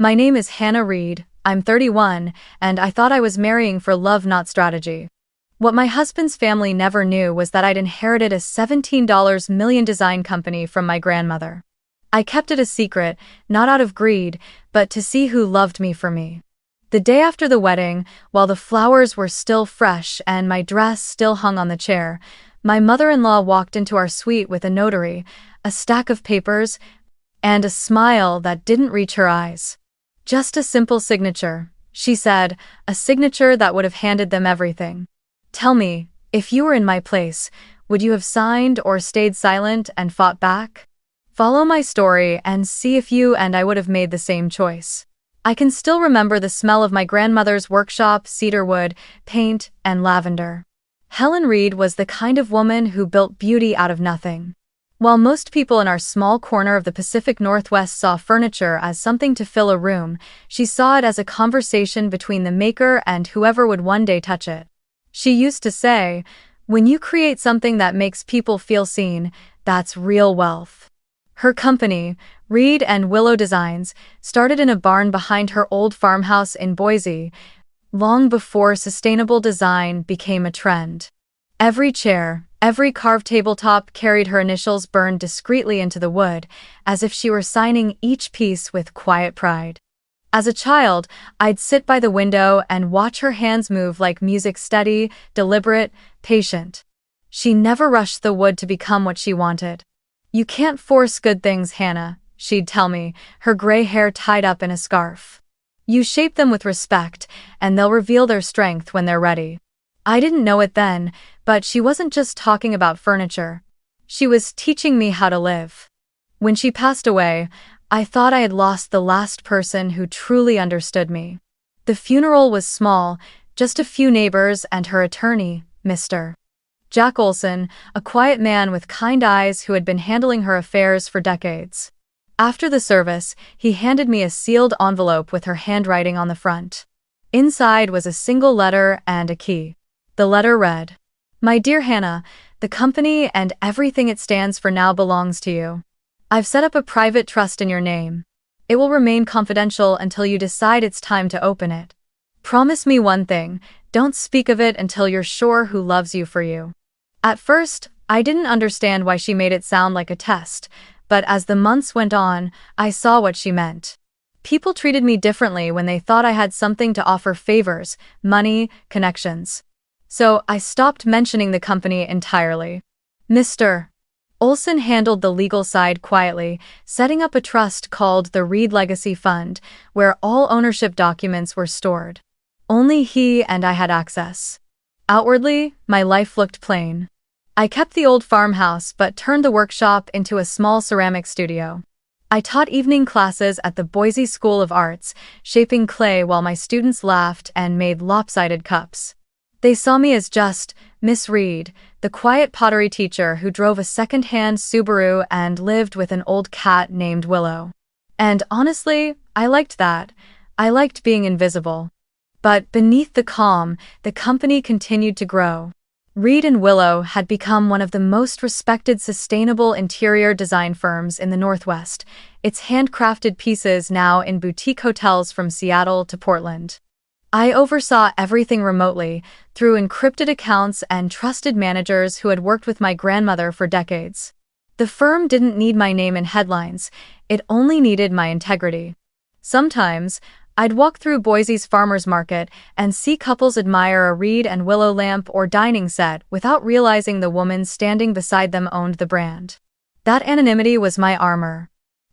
My name is Hannah Reed, I'm 31, and I thought I was marrying for love, not strategy. What my husband's family never knew was that I'd inherited a $17 million design company from my grandmother. I kept it a secret, not out of greed, but to see who loved me for me. The day after the wedding, while the flowers were still fresh and my dress still hung on the chair, my mother-in-law walked into our suite with a notary, a stack of papers, and a smile that didn't reach her eyes. Just a simple signature, she said, a signature that would have handed them everything. Tell me, if you were in my place, would you have signed or stayed silent and fought back? Follow my story and see if you and I would have made the same choice. I can still remember the smell of my grandmother's workshop, cedarwood, paint, and lavender. Helen Reed was the kind of woman who built beauty out of nothing. While most people in our small corner of the Pacific Northwest saw furniture as something to fill a room, she saw it as a conversation between the maker and whoever would one day touch it. She used to say, "When you create something that makes people feel seen, that's real wealth." Her company, Reed and Willow Designs, started in a barn behind her old farmhouse in Boise, long before sustainable design became a trend. Every chair, every carved tabletop carried her initials burned discreetly into the wood, as if she were signing each piece with quiet pride. As a child, I'd sit by the window and watch her hands move like music, steady, deliberate, patient. She never rushed the wood to become what she wanted. "You can't force good things, Hannah," she'd tell me, her gray hair tied up in a scarf. "You shape them with respect, and they'll reveal their strength when they're ready." I didn't know it then, but she wasn't just talking about furniture. She was teaching me how to live. When she passed away, I thought I had lost the last person who truly understood me. The funeral was small, just a few neighbors and her attorney, Mr. Jack Olson, a quiet man with kind eyes who had been handling her affairs for decades. After the service, he handed me a sealed envelope with her handwriting on the front. Inside was a single letter and a key. The letter read, "My dear Hannah, the company and everything it stands for now belongs to you. I've set up a private trust in your name. It will remain confidential until you decide it's time to open it. Promise me one thing, don't speak of it until you're sure who loves you for you." At first, I didn't understand why she made it sound like a test, but as the months went on, I saw what she meant. People treated me differently when they thought I had something to offer: favors, money, connections. So I stopped mentioning the company entirely. Mr. Olson handled the legal side quietly, setting up a trust called the Reed Legacy Fund, where all ownership documents were stored. Only he and I had access. Outwardly, my life looked plain. I kept the old farmhouse but turned the workshop into a small ceramic studio. I taught evening classes at the Boise School of Arts, shaping clay while my students laughed and made lopsided cups. They saw me as just Miss Reed, the quiet pottery teacher who drove a second-hand Subaru and lived with an old cat named Willow. And honestly, I liked that. I liked being invisible. But beneath the calm, the company continued to grow. Reed and Willow had become one of the most respected sustainable interior design firms in the Northwest, its handcrafted pieces now in boutique hotels from Seattle to Portland. I oversaw everything remotely, through encrypted accounts and trusted managers who had worked with my grandmother for decades. The firm didn't need my name in headlines, it only needed my integrity. Sometimes, I'd walk through Boise's farmers market and see couples admire a Reed and Willow lamp or dining set without realizing the woman standing beside them owned the brand. That anonymity was my armor.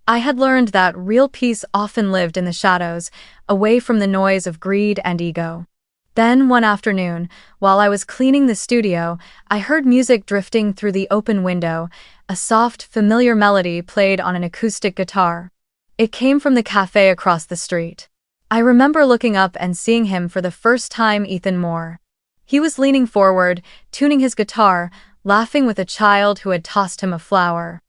I had learned that real peace often lived in the shadows, away from the noise of greed and ego. Then one afternoon, while I was cleaning the studio, I heard music drifting through the open window, a soft, familiar melody played on an acoustic guitar. It came from the cafe across the street. I remember looking up and seeing him for the first time: Ethan Moore. He was leaning forward, tuning his guitar, laughing with a child who had tossed him a flower.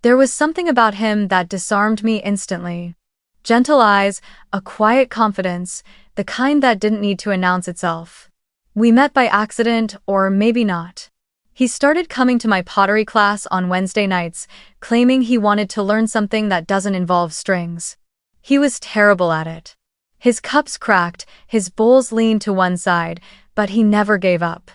There was something about him that disarmed me instantly. Gentle eyes, a quiet confidence, the kind that didn't need to announce itself. We met by accident, or maybe not. He started coming to my pottery class on Wednesday nights, claiming he wanted to learn something that doesn't involve strings. He was terrible at it. His cups cracked, his bowls leaned to one side, but he never gave up.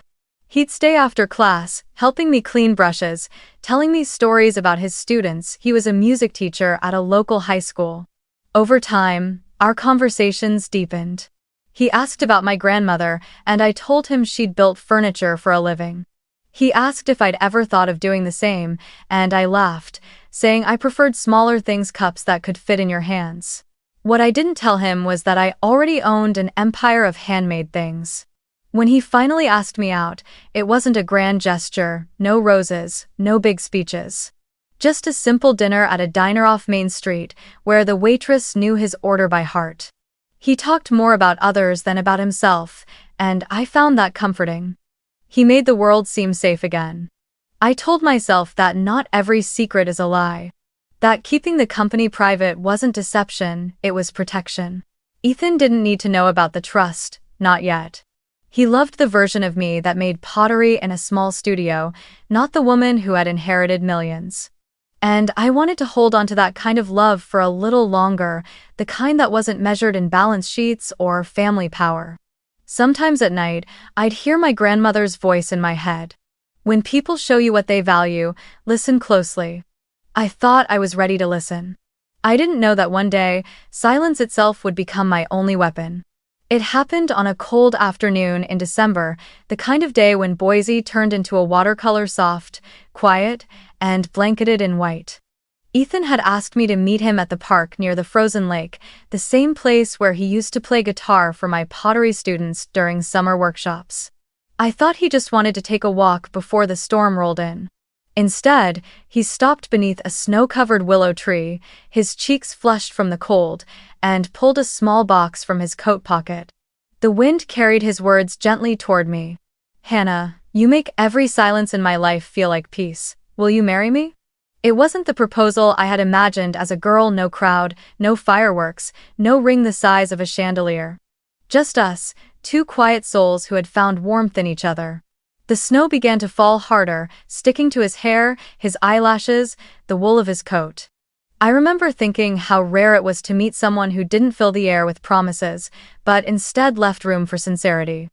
He'd stay after class, helping me clean brushes, telling me stories about his students. He was a music teacher at a local high school. Over time, our conversations deepened. He asked about my grandmother, and I told him she'd built furniture for a living. He asked if I'd ever thought of doing the same, and I laughed, saying I preferred smaller things, cups that could fit in your hands. What I didn't tell him was that I already owned an empire of handmade things. When he finally asked me out, it wasn't a grand gesture, no roses, no big speeches. Just a simple dinner at a diner off Main Street, where the waitress knew his order by heart. He talked more about others than about himself, and I found that comforting. He made the world seem safe again. I told myself that not every secret is a lie. That keeping the company private wasn't deception, it was protection. Ethan didn't need to know about the trust, not yet. He loved the version of me that made pottery in a small studio, not the woman who had inherited millions. And I wanted to hold on to that kind of love for a little longer, the kind that wasn't measured in balance sheets or family power. Sometimes at night, I'd hear my grandmother's voice in my head. When people show you what they value, listen closely. I thought I was ready to listen. I didn't know that one day, silence itself would become my only weapon. It happened on a cold afternoon in December, the kind of day when Boise turned into a watercolor, soft, quiet, and blanketed in white. Ethan had asked me to meet him at the park near the frozen lake, the same place where he used to play guitar for my pottery students during summer workshops. I thought he just wanted to take a walk before the storm rolled in. Instead, he stopped beneath a snow-covered willow tree, his cheeks flushed from the cold, and pulled a small box from his coat pocket. The wind carried his words gently toward me. "Hannah, you make every silence in my life feel like peace. Will you marry me?" It wasn't the proposal I had imagined as a girl, no crowd, no fireworks, no ring the size of a chandelier. Just us, two quiet souls who had found warmth in each other. The snow began to fall harder, sticking to his hair, his eyelashes, the wool of his coat. I remember thinking how rare it was to meet someone who didn't fill the air with promises, but instead left room for sincerity.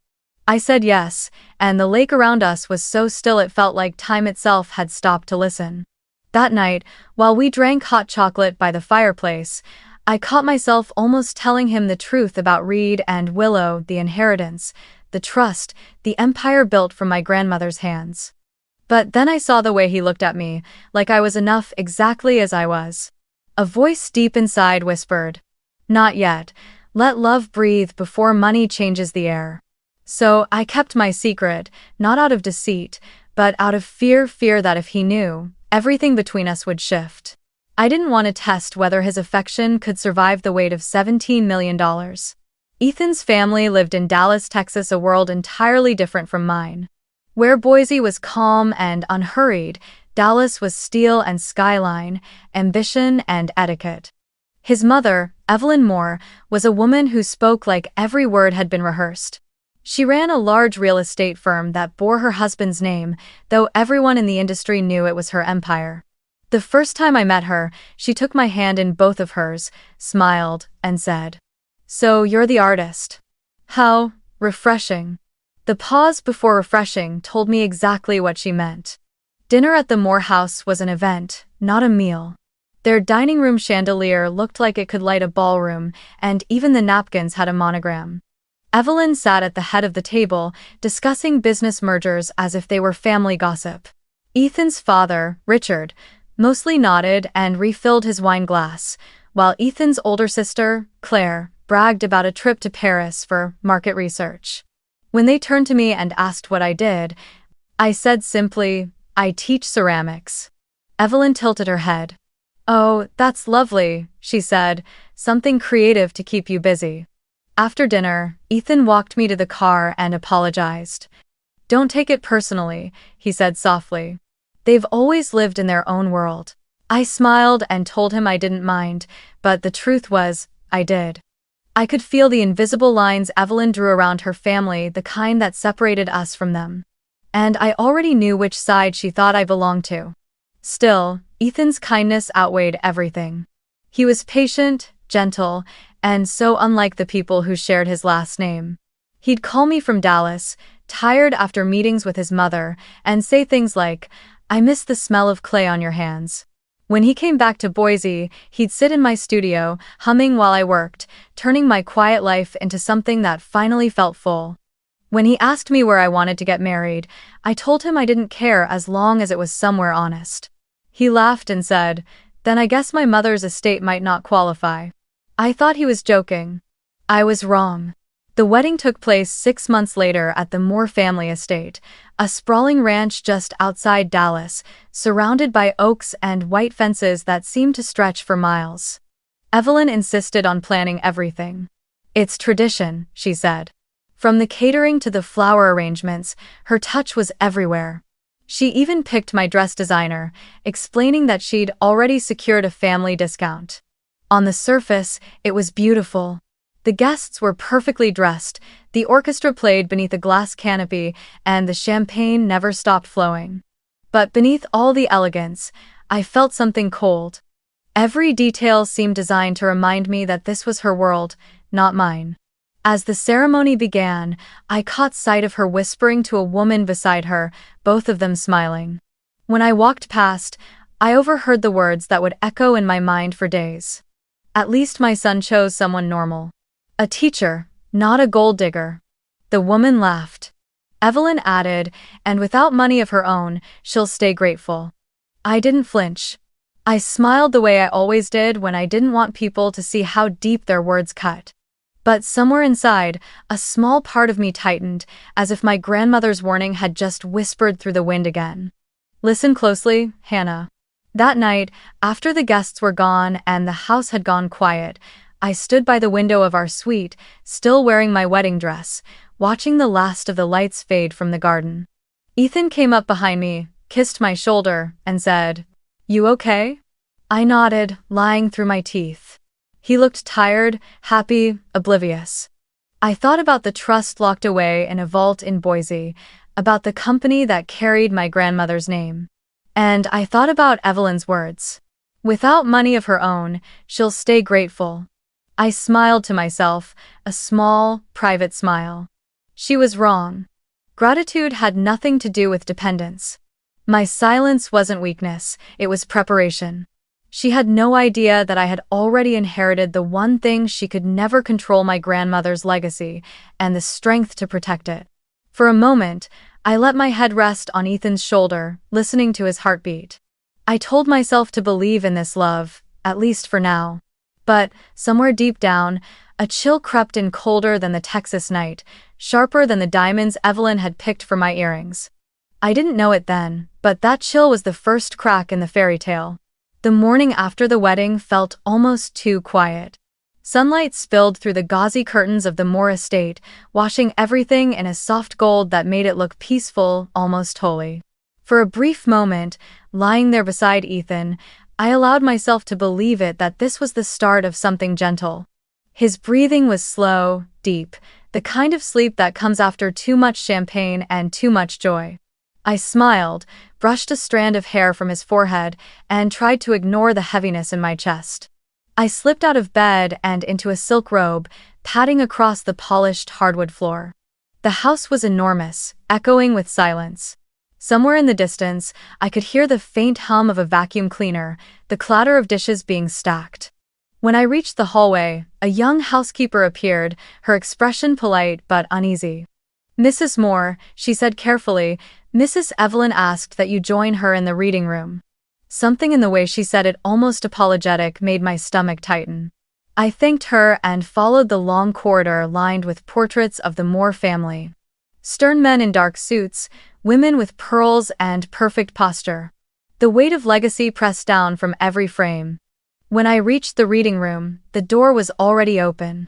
I said yes, and the lake around us was so still it felt like time itself had stopped to listen. That night, while we drank hot chocolate by the fireplace, I caught myself almost telling him the truth about Reed and Willow, the inheritance, the trust, the empire built from my grandmother's hands. But then I saw the way he looked at me, like I was enough exactly as I was. A voice deep inside whispered, "Not yet. Let love breathe before money changes the air." So I kept my secret, not out of deceit, but out of fear that if he knew, everything between us would shift. I didn't want to test whether his affection could survive the weight of $17 million. Ethan's family lived in Dallas, Texas, a world entirely different from mine. Where Boise was calm and unhurried, Dallas was steel and skyline, ambition and etiquette. His mother, Evelyn Moore, was a woman who spoke like every word had been rehearsed. She ran a large real estate firm that bore her husband's name, though everyone in the industry knew it was her empire. The first time I met her, she took my hand in both of hers, smiled, and said, "So you're the artist. How refreshing." The pause before refreshing told me exactly what she meant. Dinner at the Moore house was an event, not a meal. Their dining room chandelier looked like it could light a ballroom, and even the napkins had a monogram. Evelyn sat at the head of the table, discussing business mergers as if they were family gossip. Ethan's father, Richard, mostly nodded and refilled his wine glass, while Ethan's older sister, Claire, bragged about a trip to Paris for market research. When they turned to me and asked what I did, I said simply, "I teach ceramics." Evelyn tilted her head. "Oh, that's lovely," she said, "something creative to keep you busy." After dinner, Ethan walked me to the car and apologized. "Don't take it personally," he said softly. "They've always lived in their own world." I smiled and told him I didn't mind, but the truth was, I did. I could feel the invisible lines Evelyn drew around her family, the kind that separated us from them. And I already knew which side she thought I belonged to. Still, Ethan's kindness outweighed everything. He was patient, gentle, and so unlike the people who shared his last name. He'd call me from Dallas, tired after meetings with his mother, and say things like, "I miss the smell of clay on your hands." When he came back to Boise, he'd sit in my studio, humming while I worked, turning my quiet life into something that finally felt full. When he asked me where I wanted to get married, I told him I didn't care as long as it was somewhere honest. He laughed and said, "Then I guess my mother's estate might not qualify." I thought he was joking. I was wrong. The wedding took place 6 months later at the Moore family estate, a sprawling ranch just outside Dallas, surrounded by oaks and white fences that seemed to stretch for miles. Evelyn insisted on planning everything. "It's tradition," she said. From the catering to the flower arrangements, her touch was everywhere. She even picked my dress designer, explaining that she'd already secured a family discount. On the surface, it was beautiful. The guests were perfectly dressed, the orchestra played beneath a glass canopy, and the champagne never stopped flowing. But beneath all the elegance, I felt something cold. Every detail seemed designed to remind me that this was her world, not mine. As the ceremony began, I caught sight of her whispering to a woman beside her, both of them smiling. When I walked past, I overheard the words that would echo in my mind for days. "At least my son chose someone normal. A teacher, not a gold digger." The woman laughed. Evelyn added, "And without money of her own, she'll stay grateful." I didn't flinch. I smiled the way I always did when I didn't want people to see how deep their words cut. But somewhere inside, a small part of me tightened, as if my grandmother's warning had just whispered through the wind again. "Listen closely, Hannah." That night, after the guests were gone and the house had gone quiet, I stood by the window of our suite, still wearing my wedding dress, watching the last of the lights fade from the garden. Ethan came up behind me, kissed my shoulder, and said, "You okay?" I nodded, lying through my teeth. He looked tired, happy, oblivious. I thought about the trust locked away in a vault in Boise, about the company that carried my grandmother's name. And I thought about Evelyn's words. "Without money of her own, she'll stay grateful." I smiled to myself, a small, private smile. She was wrong. Gratitude had nothing to do with dependence. My silence wasn't weakness, it was preparation. She had no idea that I had already inherited the one thing she could never control: my grandmother's legacy, and the strength to protect it. For a moment, I let my head rest on Ethan's shoulder, listening to his heartbeat. I told myself to believe in this love, at least for now. But, somewhere deep down, a chill crept in, colder than the Texas night, sharper than the diamonds Evelyn had picked for my earrings. I didn't know it then, but that chill was the first crack in the fairy tale. The morning after the wedding felt almost too quiet. Sunlight spilled through the gauzy curtains of the Moore estate, washing everything in a soft gold that made it look peaceful, almost holy. For a brief moment, lying there beside Ethan, I allowed myself to believe that this was the start of something gentle. His breathing was slow, deep, the kind of sleep that comes after too much champagne and too much joy. I smiled, brushed a strand of hair from his forehead, and tried to ignore the heaviness in my chest. I slipped out of bed and into a silk robe, padding across the polished hardwood floor. The house was enormous, echoing with silence. Somewhere in the distance, I could hear the faint hum of a vacuum cleaner, the clatter of dishes being stacked. When I reached the hallway, a young housekeeper appeared, her expression polite but uneasy. "Mrs. Moore," she said carefully, "Mrs. Evelyn asked that you join her in the reading room." Something in the way she said it, almost apologetic, made my stomach tighten. I thanked her and followed the long corridor lined with portraits of the Moore family. Stern men in dark suits, women with pearls and perfect posture. The weight of legacy pressed down from every frame. When I reached the reading room, the door was already open.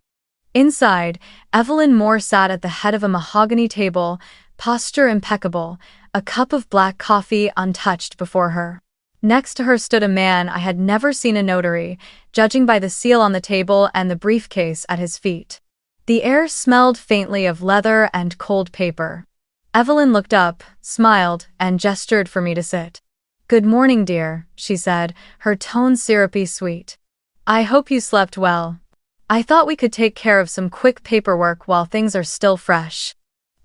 Inside, Evelyn Moore sat at the head of a mahogany table, posture impeccable, a cup of black coffee untouched before her. Next to her stood a man I had never seen, a notary, judging by the seal on the table and the briefcase at his feet. The air smelled faintly of leather and cold paper. Evelyn looked up, smiled, and gestured for me to sit. "Good morning, dear," she said, her tone syrupy sweet. I hope you slept well. I thought we could take care of some quick paperwork while things are still fresh.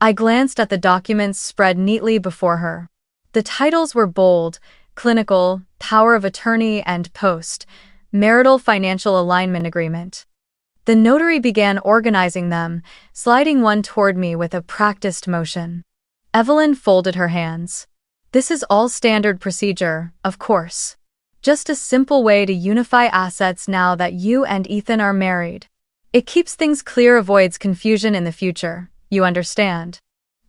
I glanced at the documents spread neatly before her. The titles were bold: clinical, power of attorney, and post, marital financial alignment agreement. The notary began organizing them, sliding one toward me with a practiced motion. Evelyn folded her hands. This is all standard procedure, of course. Just a simple way to unify assets now that you and Ethan are married. It keeps things clear, avoids confusion in the future, you understand.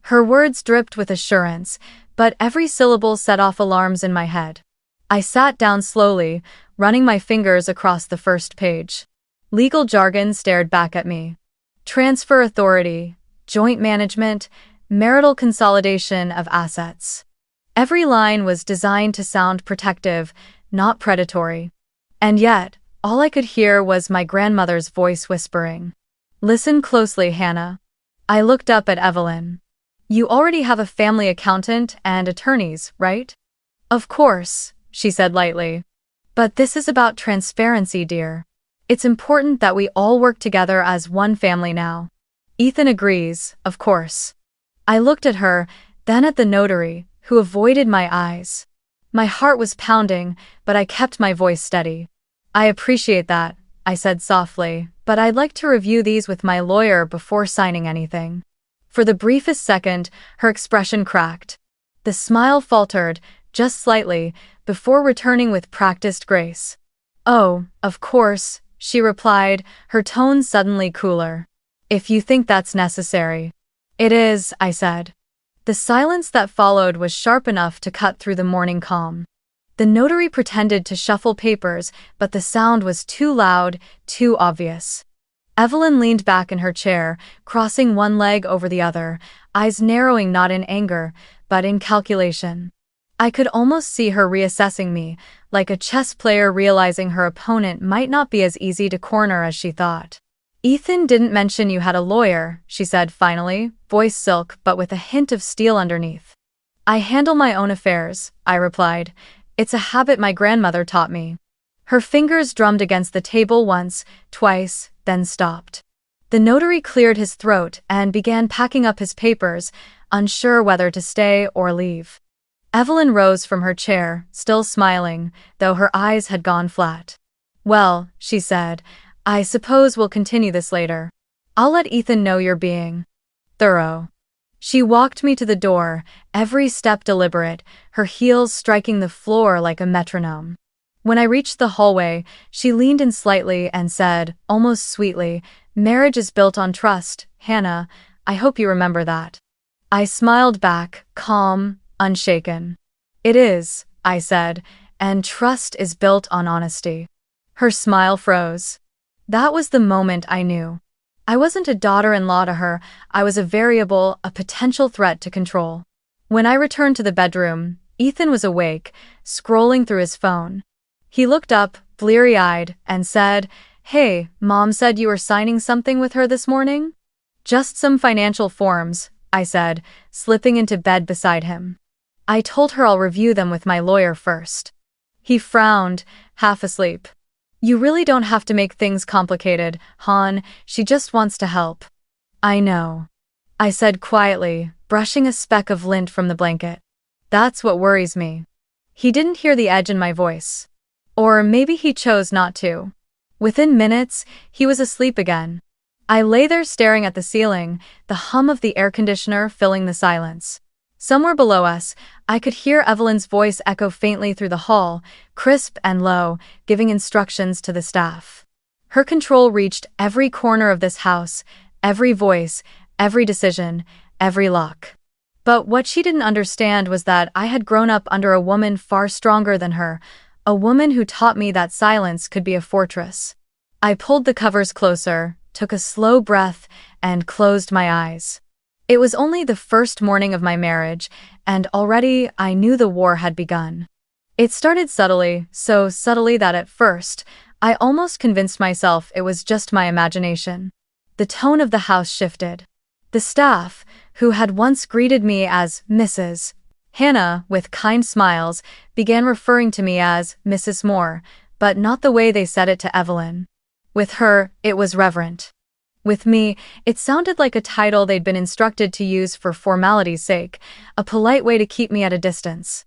Her words dripped with assurance, but every syllable set off alarms in my head. I sat down slowly, running my fingers across the first page. Legal jargon stared back at me. Transfer authority, joint management, marital consolidation of assets. Every line was designed to sound protective, not predatory. And yet, all I could hear was my grandmother's voice whispering, "Listen closely, Hannah." I looked up at Evelyn. "You already have a family accountant and attorneys, right?" "Of course," she said lightly. "But this is about transparency, dear. It's important that we all work together as one family now." "Ethan agrees, of course." I looked at her, then at the notary, who avoided my eyes. My heart was pounding, but I kept my voice steady. "I appreciate that," I said softly, "but I'd like to review these with my lawyer before signing anything." For the briefest second, her expression cracked. The smile faltered, just slightly, before returning with practiced grace. "Oh, of course," she replied, her tone suddenly cooler. "If you think that's necessary." "It is," I said. The silence that followed was sharp enough to cut through the morning calm. The notary pretended to shuffle papers, but the sound was too loud, too obvious. Evelyn leaned back in her chair, crossing one leg over the other, eyes narrowing not in anger, but in calculation. I could almost see her reassessing me, like a chess player realizing her opponent might not be as easy to corner as she thought. "Ethan didn't mention you had a lawyer," she said finally, voice silk but with a hint of steel underneath. "I handle my own affairs," I replied. "It's a habit my grandmother taught me." Her fingers drummed against the table once, twice, then stopped. The notary cleared his throat and began packing up his papers, unsure whether to stay or leave. Evelyn rose from her chair, still smiling, though her eyes had gone flat. "Well," she said, "I suppose we'll continue this later. I'll let Ethan know you're being thorough." She walked me to the door, every step deliberate, her heels striking the floor like a metronome. When I reached the hallway, she leaned in slightly and said, almost sweetly, "Marriage is built on trust, Hannah. I hope you remember that." I smiled back, calm, unshaken. "It is," I said, "and trust is built on honesty." Her smile froze. That was the moment I knew. I wasn't a daughter-in-law to her, I was a variable, a potential threat to control. When I returned to the bedroom, Ethan was awake, scrolling through his phone. He looked up, bleary-eyed, and said, "Hey, Mom said you were signing something with her this morning?" "Just some financial forms," I said, slipping into bed beside him. "I told her I'll review them with my lawyer first." He frowned, half asleep. "You really don't have to make things complicated, hon, she just wants to help." "I know," I said quietly, brushing a speck of lint from the blanket. "That's what worries me." He didn't hear the edge in my voice. Or maybe he chose not to. Within minutes, he was asleep again. I lay there staring at the ceiling, the hum of the air conditioner filling the silence. Somewhere below us, I could hear Evelyn's voice echo faintly through the hall, crisp and low, giving instructions to the staff. Her control reached every corner of this house, every voice, every decision, every lock. But what she didn't understand was that I had grown up under a woman far stronger than her, a woman who taught me that silence could be a fortress. I pulled the covers closer, took a slow breath, and closed my eyes. It was only the first morning of my marriage, and already I knew the war had begun. It started subtly, so subtly that at first, I almost convinced myself it was just my imagination. The tone of the house shifted. The staff, who had once greeted me as Mrs. Hannah with kind smiles, began referring to me as Mrs. Moore, but not the way they said it to Evelyn. With her, it was reverent. With me, it sounded like a title they'd been instructed to use for formality's sake, a polite way to keep me at a distance.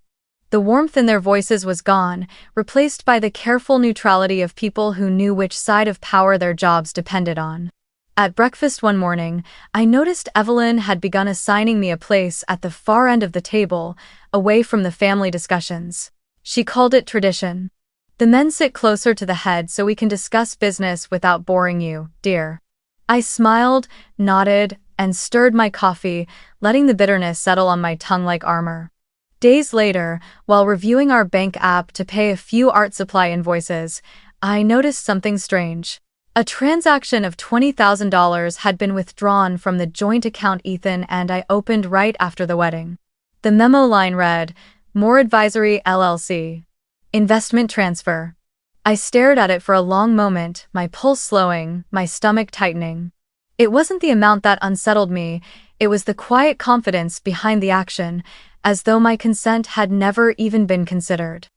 The warmth in their voices was gone, replaced by the careful neutrality of people who knew which side of power their jobs depended on. At breakfast one morning, I noticed Evelyn had begun assigning me a place at the far end of the table, away from the family discussions. She called it tradition. The men sit closer to the head so we can discuss business without boring you, dear. I smiled, nodded, and stirred my coffee, letting the bitterness settle on my tongue like armor. Days later, while reviewing our bank app to pay a few art supply invoices, I noticed something strange. A transaction of $20,000 had been withdrawn from the joint account Ethan and I opened right after the wedding. The memo line read, "More Advisory LLC. Investment transfer." I stared at it for a long moment, my pulse slowing, my stomach tightening. It wasn't the amount that unsettled me, it was the quiet confidence behind the action, as though my consent had never even been considered.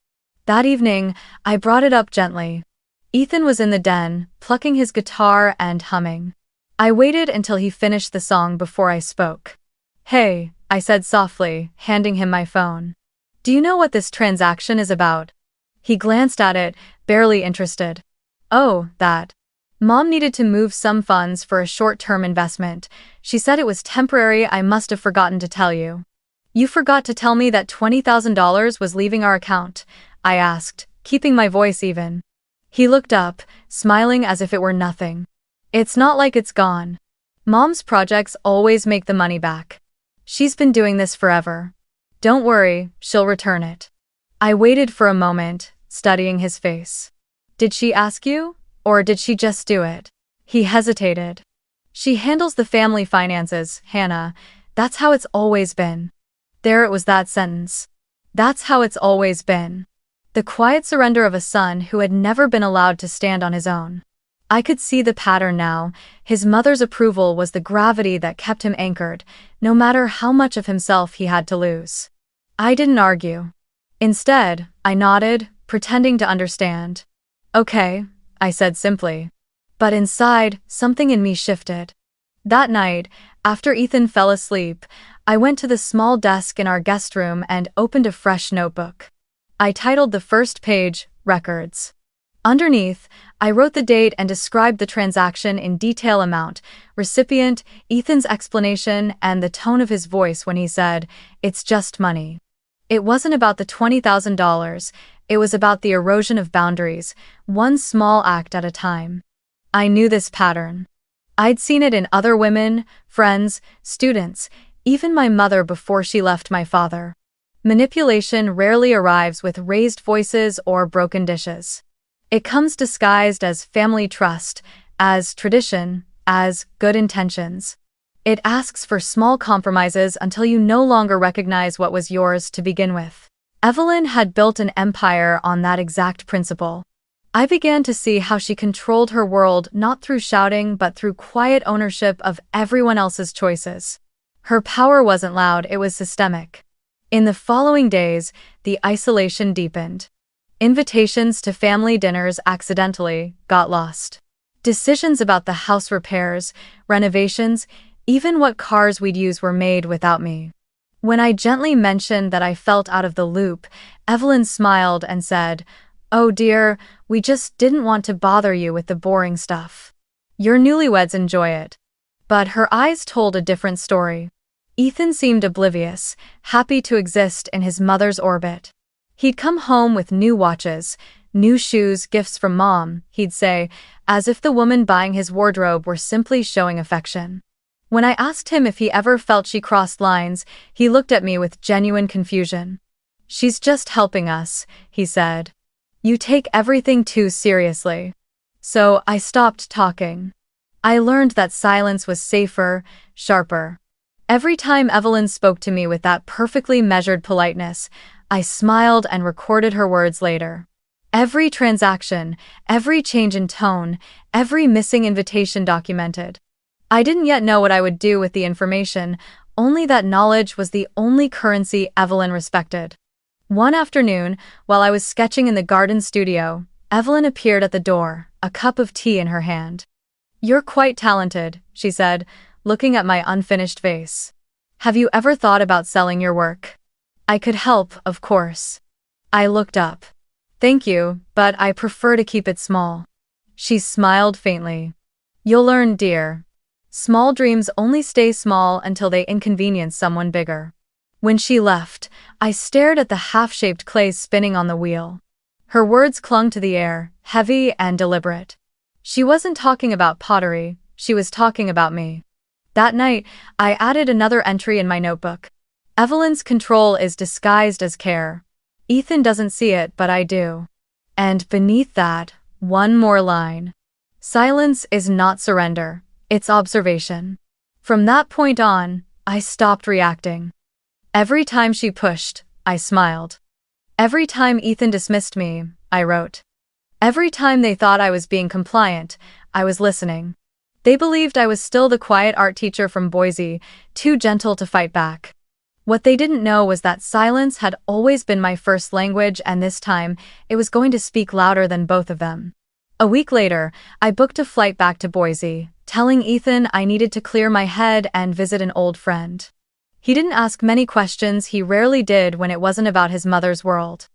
That evening, I brought it up gently. Ethan was in the den, plucking his guitar and humming. I waited until he finished the song before I spoke. "Hey," I said softly, handing him my phone. "Do you know what this transaction is about?" He glanced at it, barely interested. "Oh, that. Mom needed to move some funds for a short-term investment. She said it was temporary. I must have forgotten to tell you." "You forgot to tell me that $20,000 was leaving our account," I asked, keeping my voice even. He looked up, smiling as if it were nothing. "It's not like it's gone. Mom's projects always make the money back. She's been doing this forever. Don't worry, she'll return it." I waited for a moment, studying his face. "Did she ask you? Or did she just do it?" He hesitated. "She handles the family finances, Hannah. That's how it's always been." There it was, that sentence. That's how it's always been. The quiet surrender of a son who had never been allowed to stand on his own. I could see the pattern now. His mother's approval was the gravity that kept him anchored, no matter how much of himself he had to lose. I didn't argue. Instead, I nodded, pretending to understand. "Okay," I said simply. But inside, something in me shifted. That night, after Ethan fell asleep, I went to the small desk in our guest room and opened a fresh notebook. I titled the first page, "Records." Underneath, I wrote the date and described the transaction in detail: amount, recipient, Ethan's explanation, and the tone of his voice when he said, "It's just money." It wasn't about the $20,000, it was about the erosion of boundaries, one small act at a time. I knew this pattern. I'd seen it in other women, friends, students, even my mother before she left my father. Manipulation rarely arrives with raised voices or broken dishes. It comes disguised as family trust, as tradition, as good intentions. It asks for small compromises until you no longer recognize what was yours to begin with. Evelyn had built an empire on that exact principle. I began to see how she controlled her world not through shouting but through quiet ownership of everyone else's choices. Her power wasn't loud, it was systemic. In the following days, the isolation deepened. Invitations to family dinners accidentally got lost. Decisions about the house repairs, renovations, even what cars we'd use were made without me. When I gently mentioned that I felt out of the loop, Evelyn smiled and said, "Oh dear, we just didn't want to bother you with the boring stuff. Your newlyweds enjoy it." But her eyes told a different story. Ethan seemed oblivious, happy to exist in his mother's orbit. He'd come home with new watches, new shoes, gifts from Mom, he'd say, as if the woman buying his wardrobe were simply showing affection. When I asked him if he ever felt she crossed lines, he looked at me with genuine confusion. "She's just helping us," he said. "You take everything too seriously." So I stopped talking. I learned that silence was safer, sharper. Every time Evelyn spoke to me with that perfectly measured politeness, I smiled and recorded her words later. Every transaction, every change in tone, every missing invitation documented. I didn't yet know what I would do with the information, only that knowledge was the only currency Evelyn respected. One afternoon, while I was sketching in the garden studio, Evelyn appeared at the door, a cup of tea in her hand. "You're quite talented," she said, looking at my unfinished vase. "Have you ever thought about selling your work?" "I could help, of course." I looked up. "Thank you, but I prefer to keep it small." She smiled faintly. "You'll learn, dear. Small dreams only stay small until they inconvenience someone bigger." When she left, I stared at the half-shaped clays spinning on the wheel. Her words clung to the air, heavy and deliberate. She wasn't talking about pottery, she was talking about me. That night, I added another entry in my notebook. "Evelyn's control is disguised as care. Ethan doesn't see it, but I do." And beneath that, one more line. "Silence is not surrender, it's observation." From that point on, I stopped reacting. Every time she pushed, I smiled. Every time Ethan dismissed me, I wrote. Every time they thought I was being compliant, I was listening. They believed I was still the quiet art teacher from Boise, too gentle to fight back. What they didn't know was that silence had always been my first language, and this time, it was going to speak louder than both of them. A week later, I booked a flight back to Boise, telling Ethan I needed to clear my head and visit an old friend. He didn't ask many questions, he rarely did when it wasn't about his mother's world.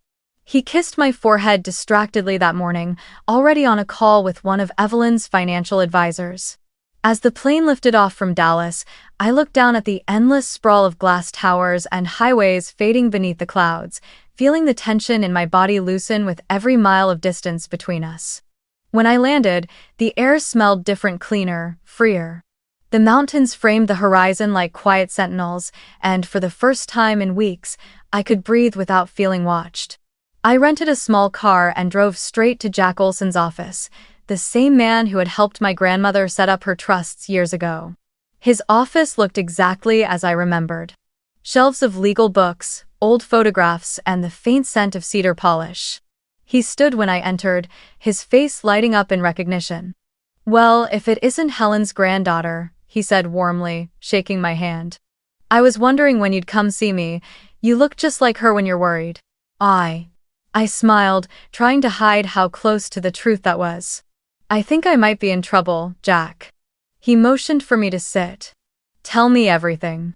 He kissed my forehead distractedly that morning, already on a call with one of Evelyn's financial advisors. As the plane lifted off from Dallas, I looked down at the endless sprawl of glass towers and highways fading beneath the clouds, feeling the tension in my body loosen with every mile of distance between us. When I landed, the air smelled different, cleaner, freer. The mountains framed the horizon like quiet sentinels, and for the first time in weeks, I could breathe without feeling watched. I rented a small car and drove straight to Jack Olson's office, the same man who had helped my grandmother set up her trusts years ago. His office looked exactly as I remembered. Shelves of legal books, old photographs, and the faint scent of cedar polish. He stood when I entered, his face lighting up in recognition. "Well, if it isn't Helen's granddaughter," he said warmly, shaking my hand. "I was wondering when you'd come see me. You look just like her when you're worried." I smiled, trying to hide how close to the truth that was. "I think I might be in trouble, Jack." He motioned for me to sit. "Tell me everything."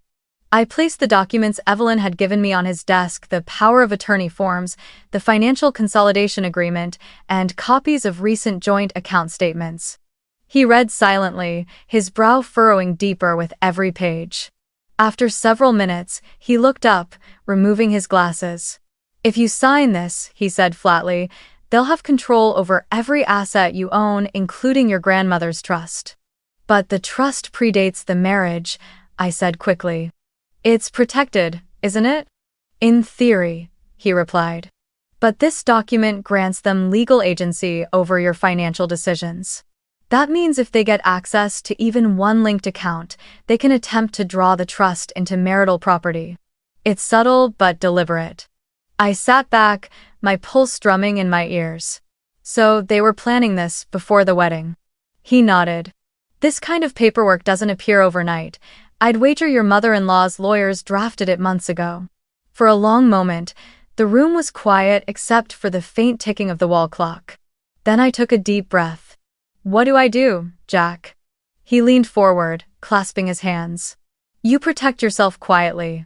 I placed the documents Evelyn had given me on his desk, the power of attorney forms, the financial consolidation agreement, and copies of recent joint account statements. He read silently, his brow furrowing deeper with every page. After several minutes, he looked up, removing his glasses. "If you sign this," he said flatly, "they'll have control over every asset you own, including your grandmother's trust." "But the trust predates the marriage," I said quickly. "It's protected, isn't it?" "In theory," he replied. "But this document grants them legal agency over your financial decisions. That means if they get access to even one linked account, they can attempt to draw the trust into marital property. It's subtle but deliberate." I sat back, my pulse drumming in my ears. "So they were planning this before the wedding?" He nodded. "This kind of paperwork doesn't appear overnight. I'd wager your mother-in-law's lawyers drafted it months ago." For a long moment, the room was quiet except for the faint ticking of the wall clock. Then I took a deep breath. "What do I do, Jack?" He leaned forward, clasping his hands. "You protect yourself quietly.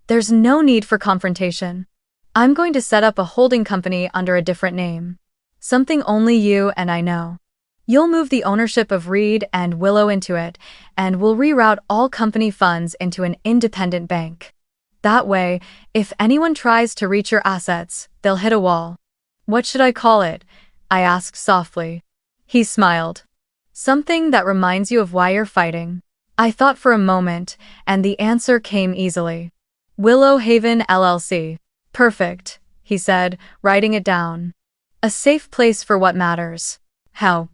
There's no need for confrontation. I'm going to set up a holding company under a different name. Something only you and I know. You'll move the ownership of Reed and Willow into it, and we'll reroute all company funds into an independent bank. That way, if anyone tries to reach your assets, they'll hit a wall." "What should I call it?" I asked softly. He smiled. "Something that reminds you of why you're fighting." I thought for a moment, and the answer came easily. "Willow Haven LLC. "Perfect," he said, writing it down. "A safe place for what matters." "How?"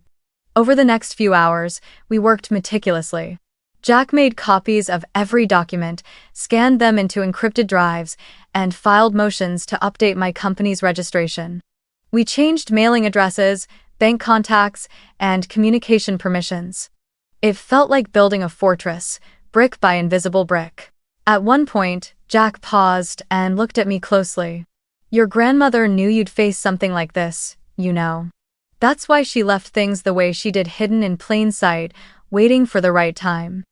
Over the next few hours, we worked meticulously. Jack made copies of every document, scanned them into encrypted drives, and filed motions to update my company's registration. We changed mailing addresses, bank contacts, and communication permissions. It felt like building a fortress, brick by invisible brick. At one point, Jack paused and looked at me closely. "Your grandmother knew you'd face something like this, you know." That's why she left things the way she did, hidden in plain sight, waiting for the right time.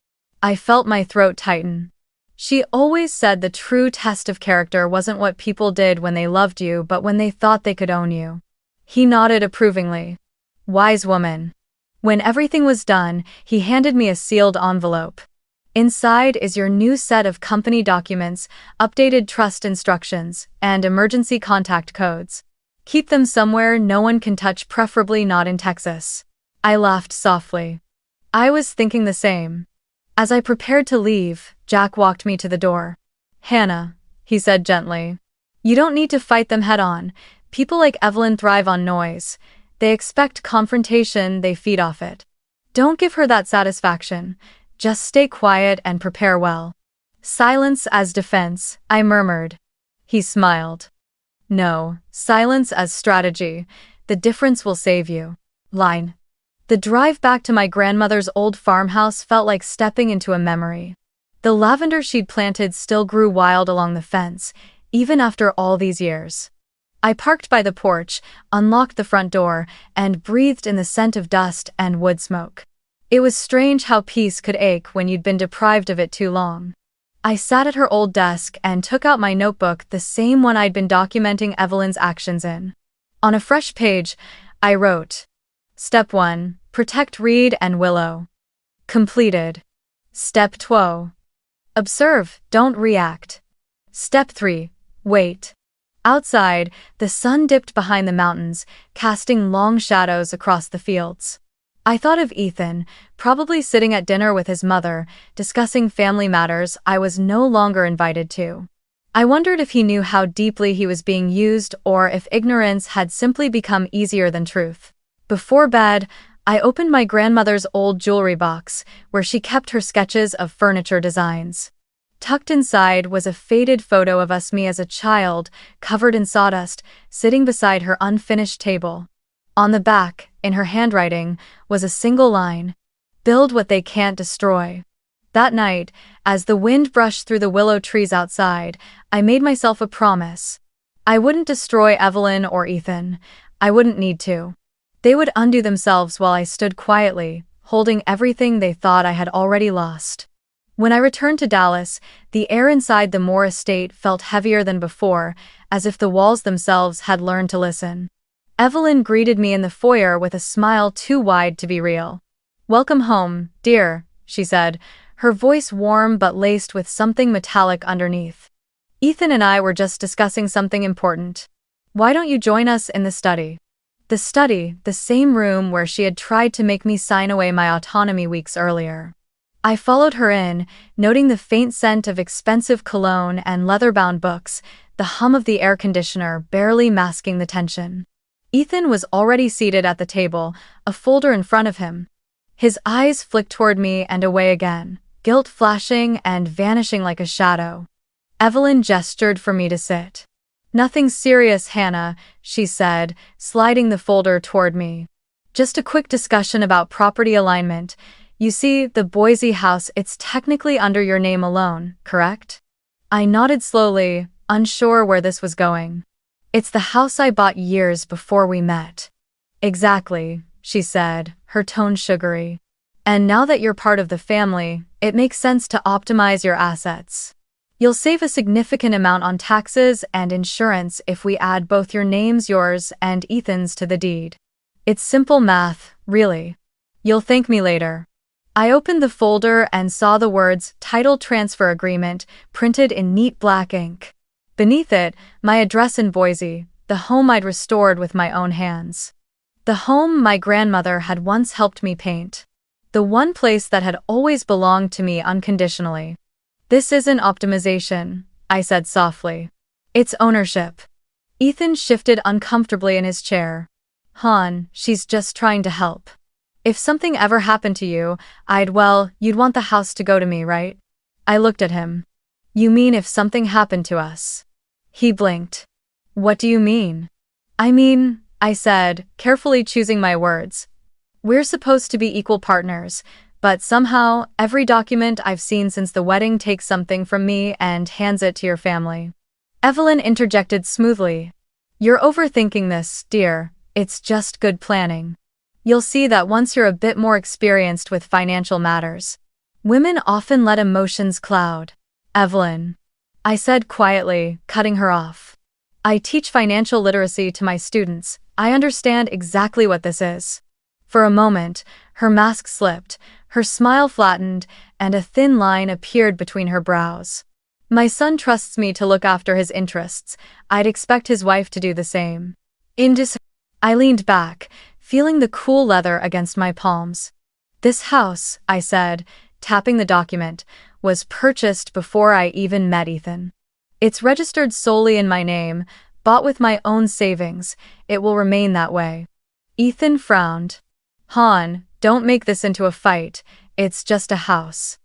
I felt my throat tighten. She always said the true test of character wasn't what people did when they loved you, but when they thought they could own you. He nodded approvingly. Wise woman. When everything was done, he handed me a sealed envelope. Inside is your new set of company documents, updated trust instructions, and emergency contact codes. Keep them somewhere no one can touch, preferably not in Texas. I laughed softly. I was thinking the same. As I prepared to leave, Jack walked me to the door. Hannah, he said gently. You don't need to fight them head-on. People like Evelyn thrive on noise. They expect confrontation, they feed off it. Don't give her that satisfaction. Just stay quiet and prepare well. Silence as defense, I murmured. He smiled. No, silence as strategy. The difference will save you. Line. The drive back to my grandmother's old farmhouse felt like stepping into a memory. The lavender she'd planted still grew wild along the fence, even after all these years. I parked by the porch, unlocked the front door, and breathed in the scent of dust and wood smoke. It was strange how peace could ache when you'd been deprived of it too long. I sat at her old desk and took out my notebook, the same one I'd been documenting Evelyn's actions in. On a fresh page, I wrote, Step 1. Protect Reed and Willow. Completed. Step 2. Observe, don't react. Step 3. Wait. Outside, the sun dipped behind the mountains, casting long shadows across the fields. I thought of Ethan, probably sitting at dinner with his mother, discussing family matters I was no longer invited to. I wondered if he knew how deeply he was being used or if ignorance had simply become easier than truth. Before bed, I opened my grandmother's old jewelry box, where she kept her sketches of furniture designs. Tucked inside was a faded photo of me as a child, covered in sawdust, sitting beside her unfinished table. On the back, in her handwriting, was a single line, Build what they can't destroy. That night, as the wind brushed through the willow trees outside, I made myself a promise. I wouldn't destroy Evelyn or Ethan. I wouldn't need to. They would undo themselves while I stood quietly, holding everything they thought I had already lost. When I returned to Dallas, the air inside the Moore estate felt heavier than before, as if the walls themselves had learned to listen. Evelyn greeted me in the foyer with a smile too wide to be real. Welcome home, dear, she said, her voice warm but laced with something metallic underneath. Ethan and I were just discussing something important. Why don't you join us in the study? The study, the same room where she had tried to make me sign away my autonomy weeks earlier. I followed her in, noting the faint scent of expensive cologne and leather-bound books, the hum of the air conditioner barely masking the tension. Ethan was already seated at the table, a folder in front of him. His eyes flicked toward me and away again, guilt flashing and vanishing like a shadow. Evelyn gestured for me to sit. Nothing serious, Hannah, she said, sliding the folder toward me. Just a quick discussion about property alignment. You see, the Boise house, it's technically under your name alone, correct? I nodded slowly, unsure where this was going. It's the house I bought years before we met. Exactly, she said, her tone sugary. And now that you're part of the family, it makes sense to optimize your assets. You'll save a significant amount on taxes and insurance if we add both your names, yours and Ethan's, to the deed. It's simple math, really. You'll thank me later. I opened the folder and saw the words Title Transfer Agreement printed in neat black ink. Beneath it, my address in Boise, the home I'd restored with my own hands. The home my grandmother had once helped me paint. The one place that had always belonged to me unconditionally. This isn't optimization, I said softly. It's ownership. Ethan shifted uncomfortably in his chair. Han, she's just trying to help. If something ever happened to you, you'd want the house to go to me, right? I looked at him. You mean if something happened to us? He blinked. What do you mean? I said, carefully choosing my words. We're supposed to be equal partners, but somehow, every document I've seen since the wedding takes something from me and hands it to your family. Evelyn interjected smoothly. You're overthinking this, dear. It's just good planning. You'll see that once you're a bit more experienced with financial matters. Women often let emotions cloud. Evelyn, I said quietly, cutting her off. I teach financial literacy to my students. I understand exactly what this is. For a moment, her mask slipped, her smile flattened, and a thin line appeared between her brows. My son trusts me to look after his interests. I'd expect his wife to do the same. I leaned back, feeling the cool leather against my palms. This house, I said, tapping the document, was purchased before I even met Ethan. It's registered solely in my name, bought with my own savings. It will remain that way. Ethan frowned. Han, don't make this into a fight. It's just a house.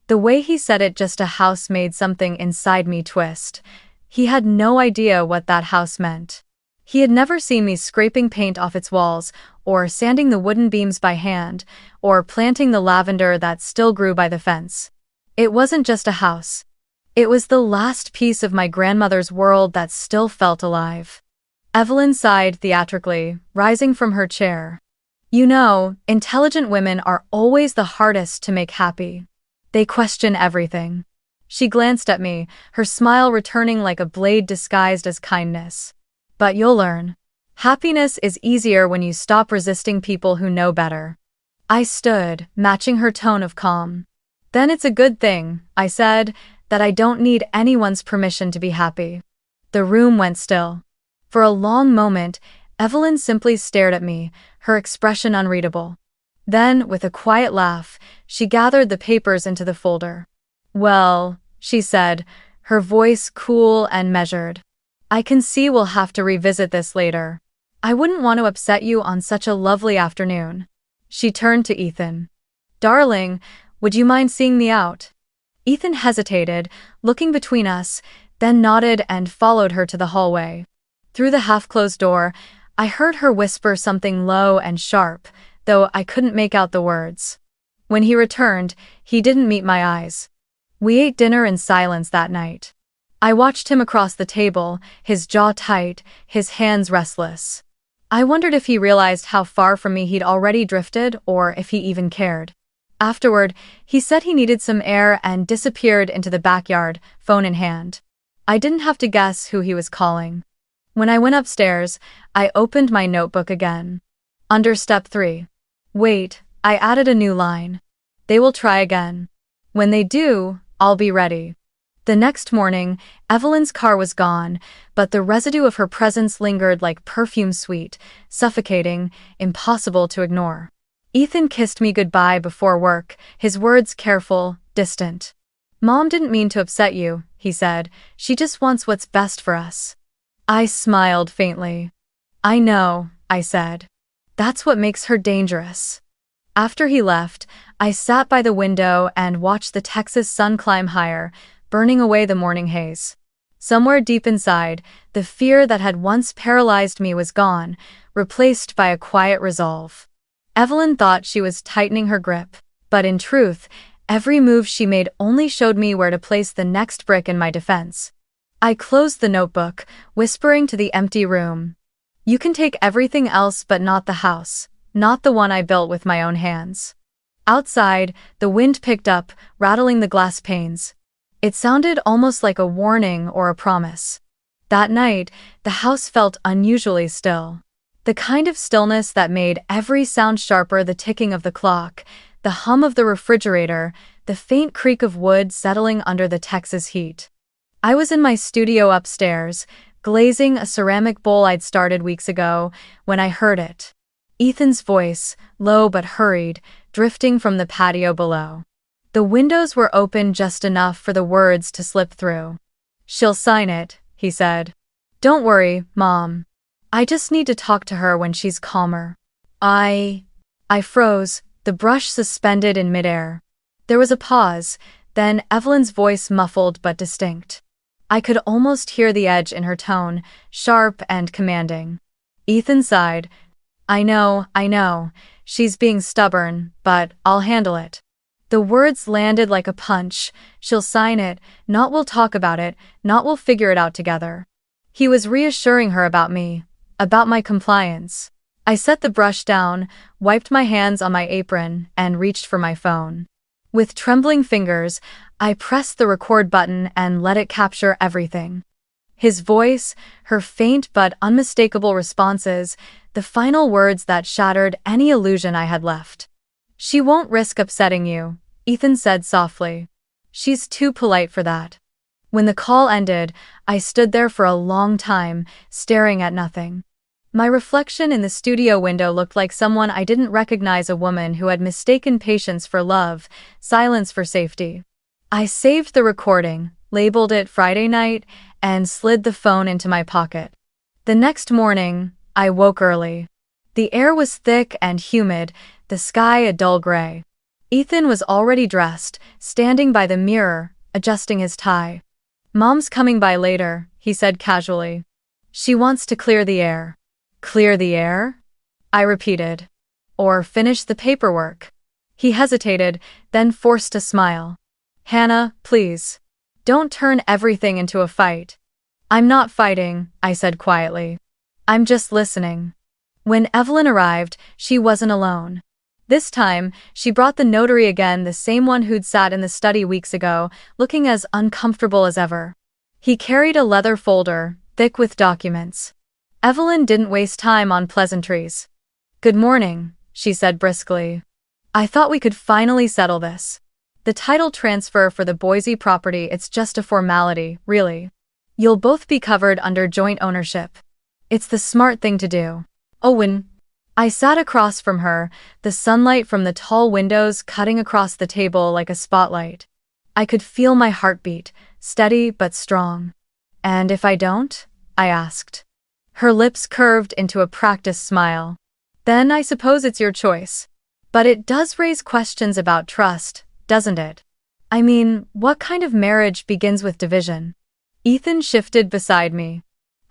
The way he said it, just a house, made something inside me twist. He had no idea what that house meant. He had never seen me scraping paint off its walls, or sanding the wooden beams by hand, or planting the lavender that still grew by the fence. It wasn't just a house. It was the last piece of my grandmother's world that still felt alive. Evelyn sighed theatrically, rising from her chair. You know, intelligent women are always the hardest to make happy. They question everything. She glanced at me, her smile returning like a blade disguised as kindness. But you'll learn. Happiness is easier when you stop resisting people who know better. I stood, matching her tone of calm. Then it's a good thing, I said, that I don't need anyone's permission to be happy. The room went still. For a long moment, Evelyn simply stared at me, her expression unreadable. Then, with a quiet laugh, she gathered the papers into the folder. Well, she said, her voice cool and measured. I can see we'll have to revisit this later. I wouldn't want to upset you on such a lovely afternoon. She turned to Ethan. Darling, would you mind seeing me out? Ethan hesitated, looking between us, then nodded and followed her to the hallway. Through the half-closed door, I heard her whisper something low and sharp, though I couldn't make out the words. When he returned, he didn't meet my eyes. We ate dinner in silence that night. I watched him across the table, his jaw tight, his hands restless. I wondered if he realized how far from me he'd already drifted, or if he even cared. Afterward, he said he needed some air and disappeared into the backyard, phone in hand. I didn't have to guess who he was calling. When I went upstairs, I opened my notebook again. Under step 3. Wait, I added a new line. They will try again. When they do, I'll be ready. The next morning, Evelyn's car was gone, but the residue of her presence lingered like perfume sweet, suffocating, impossible to ignore. Ethan kissed me goodbye before work, his words careful, distant. Mom didn't mean to upset you, he said. She just wants what's best for us. I smiled faintly. I know, I said. That's what makes her dangerous. After he left, I sat by the window and watched the Texas sun climb higher, burning away the morning haze. Somewhere deep inside, the fear that had once paralyzed me was gone, replaced by a quiet resolve. Evelyn thought she was tightening her grip, but in truth, every move she made only showed me where to place the next brick in my defense. I closed the notebook, whispering to the empty room. You can take everything else but not the house, not the one I built with my own hands. Outside, the wind picked up, rattling the glass panes. It sounded almost like a warning or a promise. That night, the house felt unusually still. The kind of stillness that made every sound sharper: the ticking of the clock, the hum of the refrigerator, the faint creak of wood settling under the Texas heat. I was in my studio upstairs, glazing a ceramic bowl I'd started weeks ago, when I heard it. Ethan's voice, low but hurried, drifting from the patio below. The windows were open just enough for the words to slip through. She'll sign it, he said. Don't worry, Mom. I just need to talk to her when she's calmer. I froze, the brush suspended in midair. There was a pause, then Evelyn's voice muffled but distinct. I could almost hear the edge in her tone, sharp and commanding. Ethan sighed. I know. She's being stubborn, but I'll handle it. The words landed like a punch. She'll sign it, not we'll talk about it, not we'll figure it out together. He was reassuring her about me, about my compliance. I set the brush down, wiped my hands on my apron, and reached for my phone. With trembling fingers, I pressed the record button and let it capture everything. His voice, her faint but unmistakable responses, the final words that shattered any illusion I had left. "She won't risk upsetting you," Ethan said softly. "She's too polite for that." When the call ended, I stood there for a long time, staring at nothing. My reflection in the studio window looked like someone I didn't recognize, a woman who had mistaken patience for love, silence for safety. I saved the recording, labeled it Friday night, and slid the phone into my pocket. The next morning, I woke early. The air was thick and humid, the sky a dull gray. Ethan was already dressed, standing by the mirror, adjusting his tie. "Mom's coming by later," he said casually. "She wants to clear the air." "Clear the air?" I repeated. "Or finish the paperwork." He hesitated, then forced a smile. "Hannah, please. Don't turn everything into a fight." "I'm not fighting," I said quietly. "I'm just listening." When Evelyn arrived, she wasn't alone. This time, she brought the notary again, the same one who'd sat in the study weeks ago, looking as uncomfortable as ever. He carried a leather folder, thick with documents. Evelyn didn't waste time on pleasantries. "Good morning," she said briskly. "I thought we could finally settle this. The title transfer for the Boise property, it's just a formality, really. You'll both be covered under joint ownership. It's the smart thing to do." "Owen." I sat across from her, the sunlight from the tall windows cutting across the table like a spotlight. I could feel my heartbeat, steady but strong. "And if I don't?" I asked. Her lips curved into a practiced smile. "Then I suppose it's your choice. But it does raise questions about trust, doesn't it? I mean, what kind of marriage begins with division?" Ethan shifted beside me.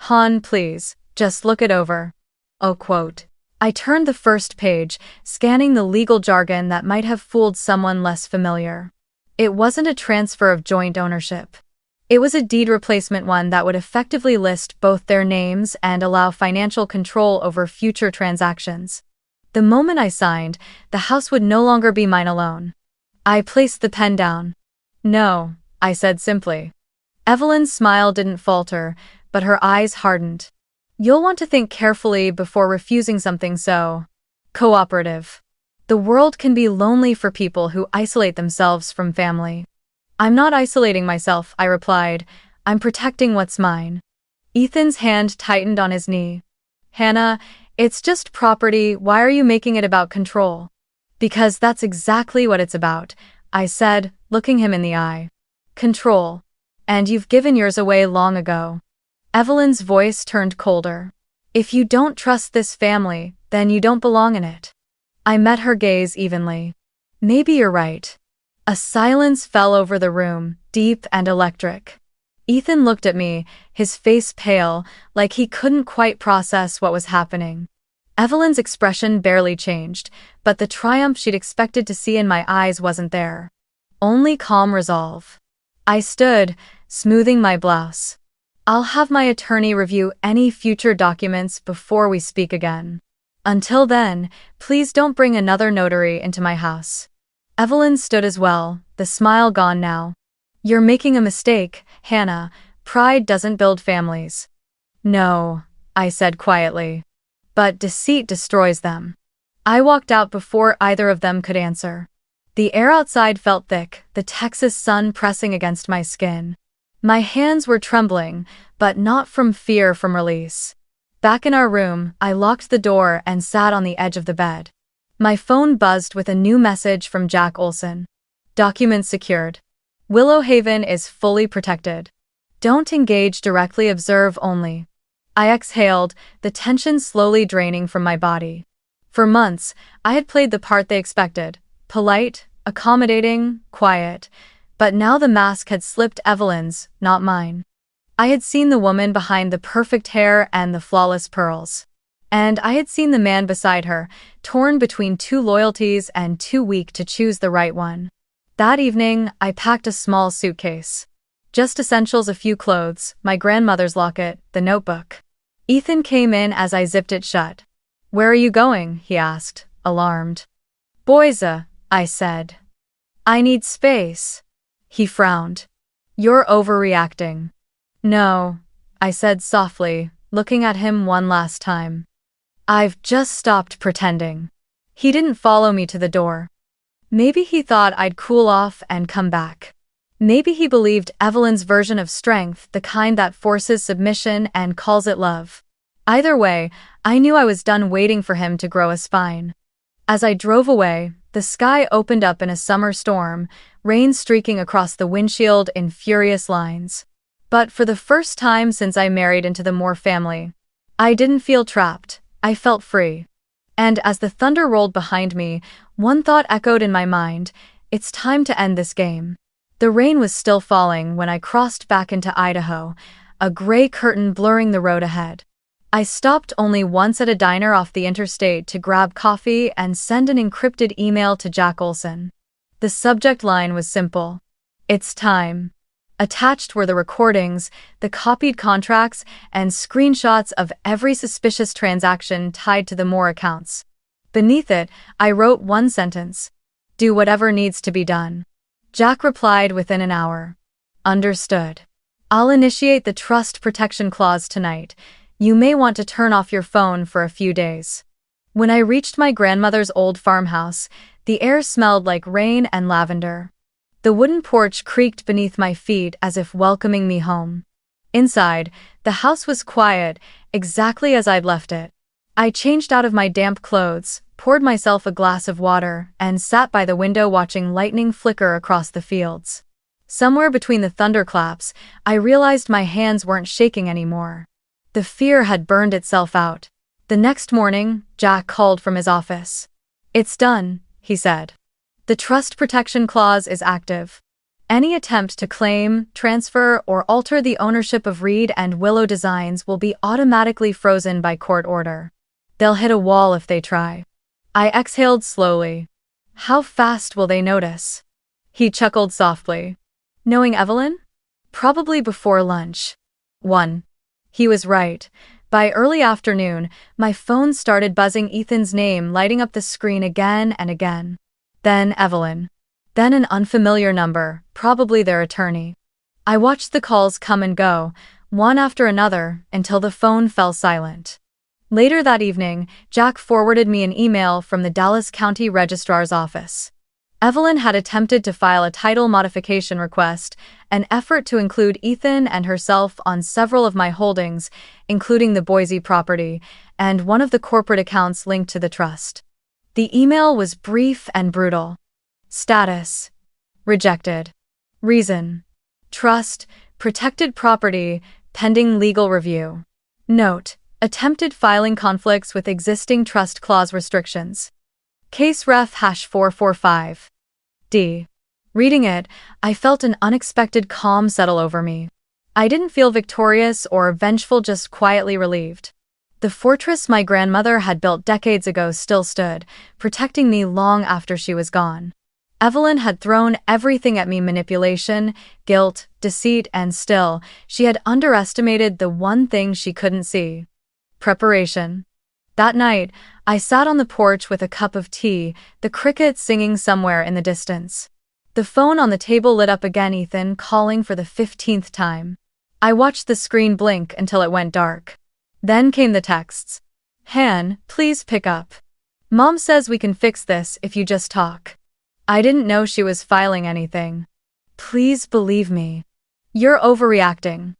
"Han, please, just look it over." "Oh, quote." I turned the first page, scanning the legal jargon that might have fooled someone less familiar. It wasn't a transfer of joint ownership. It was a deed replacement, one that would effectively list both their names and allow financial control over future transactions. The moment I signed, the house would no longer be mine alone. I placed the pen down. "No," I said simply. Evelyn's smile didn't falter, but her eyes hardened. "You'll want to think carefully before refusing something so cooperative. The world can be lonely for people who isolate themselves from family." "I'm not isolating myself," I replied. "I'm protecting what's mine." Ethan's hand tightened on his knee. "Hannah, it's just property. Why are you making it about control?" "Because that's exactly what it's about," I said, looking him in the eye. "Control. And you've given yours away long ago." Evelyn's voice turned colder. "If you don't trust this family, then you don't belong in it." I met her gaze evenly. "Maybe you're right." A silence fell over the room, deep and electric. Ethan looked at me, his face pale, like he couldn't quite process what was happening. Evelyn's expression barely changed, but the triumph she'd expected to see in my eyes wasn't there. Only calm resolve. I stood, smoothing my blouse. "I'll have my attorney review any future documents before we speak again. Until then, please don't bring another notary into my house." Evelyn stood as well, the smile gone now. "You're making a mistake, Hannah. Pride doesn't build families." "No," I said quietly. "But deceit destroys them." I walked out before either of them could answer. The air outside felt thick, the Texas sun pressing against my skin. My hands were trembling, but not from fear, from release. Back in our room, I locked the door and sat on the edge of the bed. My phone buzzed with a new message from Jack Olson. "Documents secured. Willow Haven is fully protected. Don't engage directly, observe only." I exhaled, the tension slowly draining from my body. For months, I had played the part they expected. Polite, accommodating, quiet. But now the mask had slipped, Evelyn's, not mine. I had seen the woman behind the perfect hair and the flawless pearls. And I had seen the man beside her, torn between two loyalties and too weak to choose the right one. That evening, I packed a small suitcase. Just essentials, a few clothes, my grandmother's locket, the notebook. Ethan came in as I zipped it shut. Where are you going? He asked, alarmed. Boise, I said. I need space. He frowned. You're overreacting. No, I said softly, looking at him one last time. I've just stopped pretending. He didn't follow me to the door. Maybe he thought I'd cool off and come back. Maybe he believed Evelyn's version of strength, the kind that forces submission and calls it love. Either way, I knew I was done waiting for him to grow a spine. As I drove away, the sky opened up in a summer storm, rain streaking across the windshield in furious lines. But for the first time since I married into the Moore family, I didn't feel trapped, I felt free. And as the thunder rolled behind me, one thought echoed in my mind: it's time to end this game. The rain was still falling when I crossed back into Idaho, a gray curtain blurring the road ahead. I stopped only once at a diner off the interstate to grab coffee and send an encrypted email to Jack Olson. The subject line was simple: it's time. Attached were the recordings, the copied contracts, and screenshots of every suspicious transaction tied to the Moore accounts. Beneath it, I wrote one sentence: do whatever needs to be done. Jack replied within an hour. Understood. I'll initiate the trust protection clause tonight. You may want to turn off your phone for a few days. When I reached my grandmother's old farmhouse, the air smelled like rain and lavender. The wooden porch creaked beneath my feet as if welcoming me home. Inside, the house was quiet, exactly as I'd left it. I changed out of my damp clothes, poured myself a glass of water, and sat by the window watching lightning flicker across the fields. Somewhere between the thunderclaps, I realized my hands weren't shaking anymore. The fear had burned itself out. The next morning, Jack called from his office. It's done, he said. The trust protection clause is active. Any attempt to claim, transfer, or alter the ownership of Reed and Willow Designs will be automatically frozen by court order. They'll hit a wall if they try. I exhaled slowly. How fast will they notice? He chuckled softly. Knowing Evelyn? Probably before lunch. 1. He was right. By early afternoon, my phone started buzzing, Ethan's name lighting up the screen again and again. Then Evelyn. Then an unfamiliar number, probably their attorney. I watched the calls come and go, one after another, until the phone fell silent. Later that evening, Jack forwarded me an email from the Dallas County Registrar's office. Evelyn had attempted to file a title modification request, an effort to include Ethan and herself on several of my holdings, including the Boise property, and one of the corporate accounts linked to the trust. The email was brief and brutal. Status: rejected. Reason: trust, protected property, pending legal review. Note: attempted filing conflicts with existing trust clause restrictions. Case ref #445. D. Reading it, I felt an unexpected calm settle over me. I didn't feel victorious or vengeful, just quietly relieved. The fortress my grandmother had built decades ago still stood, protecting me long after she was gone. Evelyn had thrown everything at me: manipulation, guilt, deceit, and still, she had underestimated the one thing she couldn't see: preparation. That night, I sat on the porch with a cup of tea, the crickets singing somewhere in the distance. The phone on the table lit up again, Ethan calling for the 15th time. I watched the screen blink until it went dark. Then came the texts. Han, please pick up. Mom says we can fix this if you just talk. I didn't know she was filing anything. Please believe me. You're overreacting.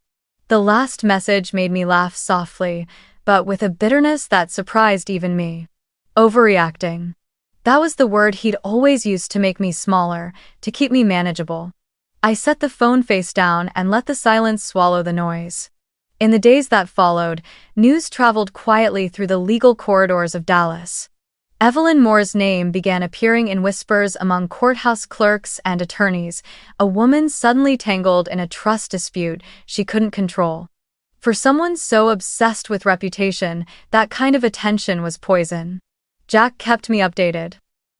The last message made me laugh softly, but with a bitterness that surprised even me. Overreacting. That was the word he'd always used to make me smaller, to keep me manageable. I set the phone face down and let the silence swallow the noise. In the days that followed, news traveled quietly through the legal corridors of Dallas. Evelyn Moore's name began appearing in whispers among courthouse clerks and attorneys, a woman suddenly tangled in a trust dispute she couldn't control. For someone so obsessed with reputation, that kind of attention was poison. Jack kept me updated.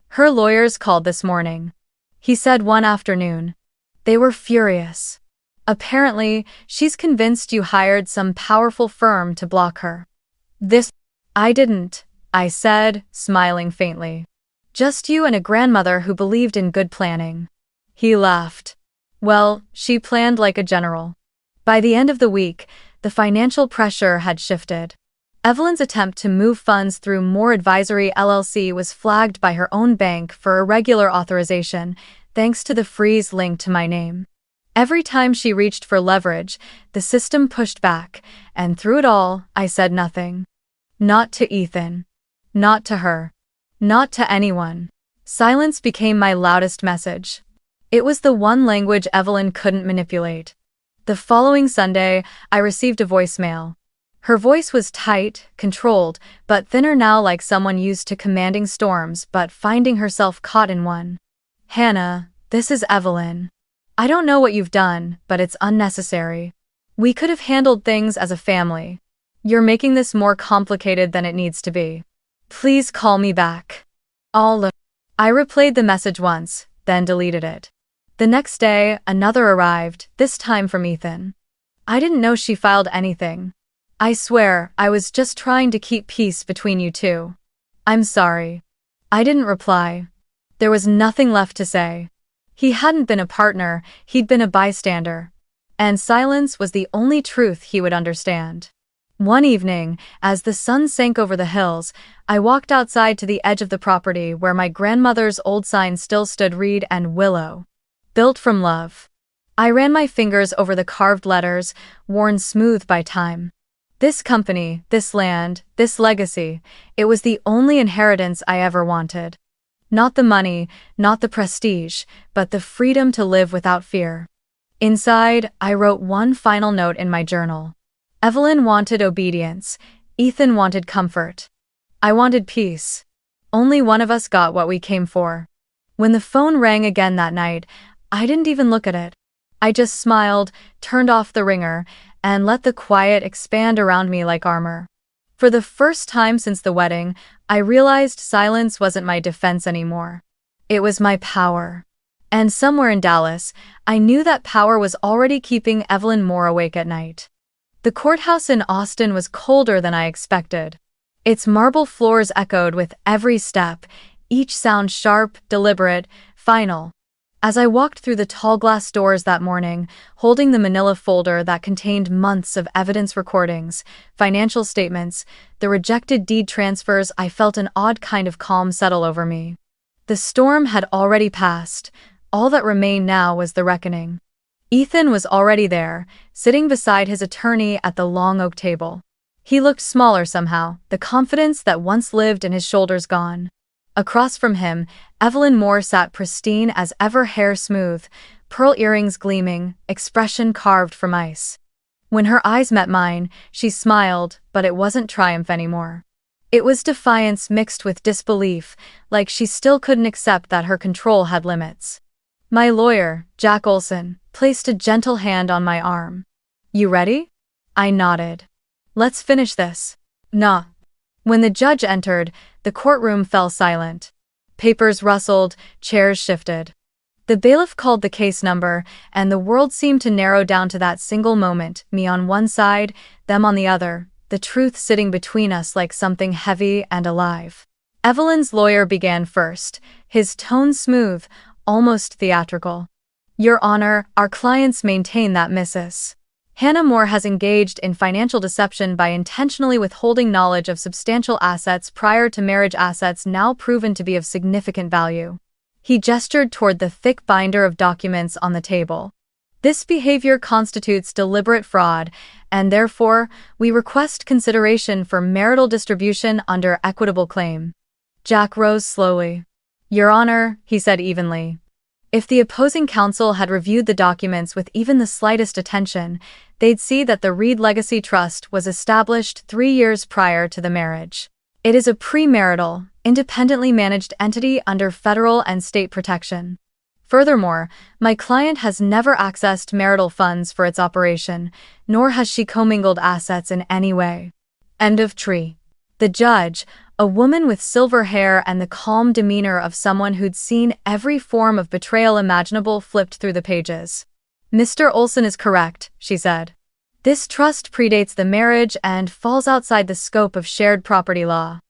Her lawyers called this morning. He said one afternoon. They were furious. Apparently, she's convinced you hired some powerful firm to block her. I didn't, I said, smiling faintly. Just you and a grandmother who believed in good planning. He laughed. Well, she planned like a general. By the end of the week, the financial pressure had shifted. Evelyn's attempt to move funds through Moore Advisory LLC was flagged by her own bank for irregular authorization, thanks to the freeze linked to my name. Every time she reached for leverage, the system pushed back, and through it all, I said nothing. Not to Ethan. Not to her. Not to anyone. Silence became my loudest message. It was the one language Evelyn couldn't manipulate. The following Sunday, I received a voicemail. Her voice was tight, controlled, but thinner now, like someone used to commanding storms but finding herself caught in one. Hannah, this is Evelyn. I don't know what you've done, but it's unnecessary. We could have handled things as a family. You're making this more complicated than it needs to be. Please call me back. I replayed the message once, then deleted it. The next day, another arrived, this time from Ethan. I didn't know she filed anything. I swear, I was just trying to keep peace between you two. I'm sorry. I didn't reply. There was nothing left to say. He hadn't been a partner, he'd been a bystander. And silence was the only truth he would understand. One evening, as the sun sank over the hills, I walked outside to the edge of the property where my grandmother's old sign still stood: Reed and Willow. Built from love. I ran my fingers over the carved letters, worn smooth by time. This company, this land, this legacy, it was the only inheritance I ever wanted. Not the money, not the prestige, but the freedom to live without fear. Inside, I wrote one final note in my journal. Evelyn wanted obedience. Ethan wanted comfort. I wanted peace. Only one of us got what we came for. When the phone rang again that night, I didn't even look at it. I just smiled, turned off the ringer, and let the quiet expand around me like armor. For the first time since the wedding, I realized silence wasn't my defense anymore. It was my power. And somewhere in Dallas, I knew that power was already keeping Evelyn Moore awake at night. The courthouse in Austin was colder than I expected. Its marble floors echoed with every step, each sound sharp, deliberate, final. As I walked through the tall glass doors that morning, holding the manila folder that contained months of evidence recordings, financial statements, the rejected deed transfers, I felt an odd kind of calm settle over me. The storm had already passed. All that remained now was the reckoning. Ethan was already there, sitting beside his attorney at the long oak table. He looked smaller somehow, the confidence that once lived in his shoulders gone. Across from him, Evelyn Moore sat pristine as ever, hair smooth, pearl earrings gleaming, expression carved from ice. When her eyes met mine, she smiled, but it wasn't triumph anymore. It was defiance mixed with disbelief, like she still couldn't accept that her control had limits. My lawyer, Jack Olson, placed a gentle hand on my arm. You ready? I nodded. Let's finish this. Nah. When the judge entered, the courtroom fell silent. Papers rustled, chairs shifted. The bailiff called the case number, and the world seemed to narrow down to that single moment, me on one side, them on the other, the truth sitting between us like something heavy and alive. Evelyn's lawyer began first, his tone smooth, almost theatrical. Your Honor, our clients maintain that Mrs. Hannah Moore has engaged in financial deception by intentionally withholding knowledge of substantial assets prior to marriage, assets now proven to be of significant value. He gestured toward the thick binder of documents on the table. This behavior constitutes deliberate fraud, and therefore, we request consideration for marital distribution under equitable claim. Jack rose slowly. Your Honor, he said evenly. If the opposing counsel had reviewed the documents with even the slightest attention, they'd see that the Reed Legacy Trust was established 3 years prior to the marriage. It is a premarital, independently managed entity under federal and state protection. Furthermore, my client has never accessed marital funds for its operation, nor has she commingled assets in any way. End of tree. The judge, a woman with silver hair and the calm demeanor of someone who'd seen every form of betrayal imaginable, flipped through the pages. Mr. Olson is correct, she said. This trust predates the marriage and falls outside the scope of shared property law.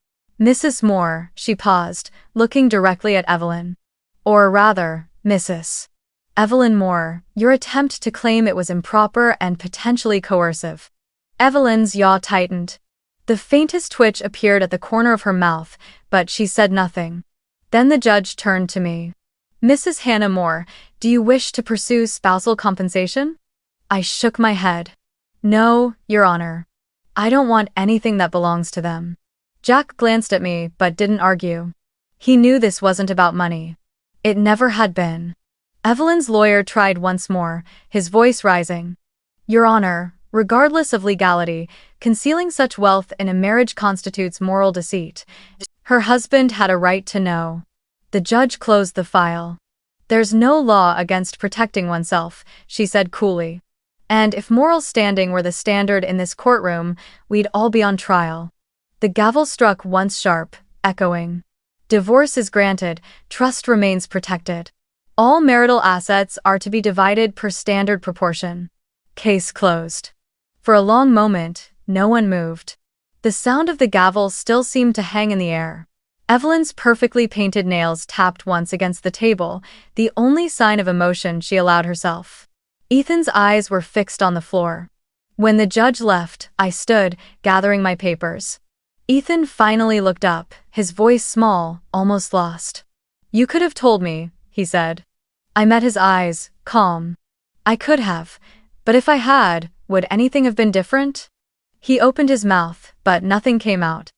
Mrs. Moore, she paused, looking directly at Evelyn. Or rather, Mrs. Evelyn Moore, your attempt to claim it was improper and potentially coercive. Evelyn's jaw tightened. The faintest twitch appeared at the corner of her mouth, but she said nothing. Then the judge turned to me. Mrs. Hannah Moore, do you wish to pursue spousal compensation? I shook my head. No, Your Honor. I don't want anything that belongs to them. Jack glanced at me but didn't argue. He knew this wasn't about money. It never had been. Evelyn's lawyer tried once more, his voice rising. Your Honor, regardless of legality, concealing such wealth in a marriage constitutes moral deceit. Her husband had a right to know. The judge closed the file. There's no law against protecting oneself, she said coolly. And if moral standing were the standard in this courtroom, we'd all be on trial. The gavel struck once sharp, echoing. Divorce is granted, trust remains protected. All marital assets are to be divided per standard proportion. Case closed. For a long moment, no one moved. The sound of the gavel still seemed to hang in the air. Evelyn's perfectly painted nails tapped once against the table, the only sign of emotion she allowed herself. Ethan's eyes were fixed on the floor. When the judge left, I stood, gathering my papers. Ethan finally looked up, his voice small, almost lost. You could have told me, he said. I met his eyes, calm. I could have, but if I had, would anything have been different? He opened his mouth, but nothing came out.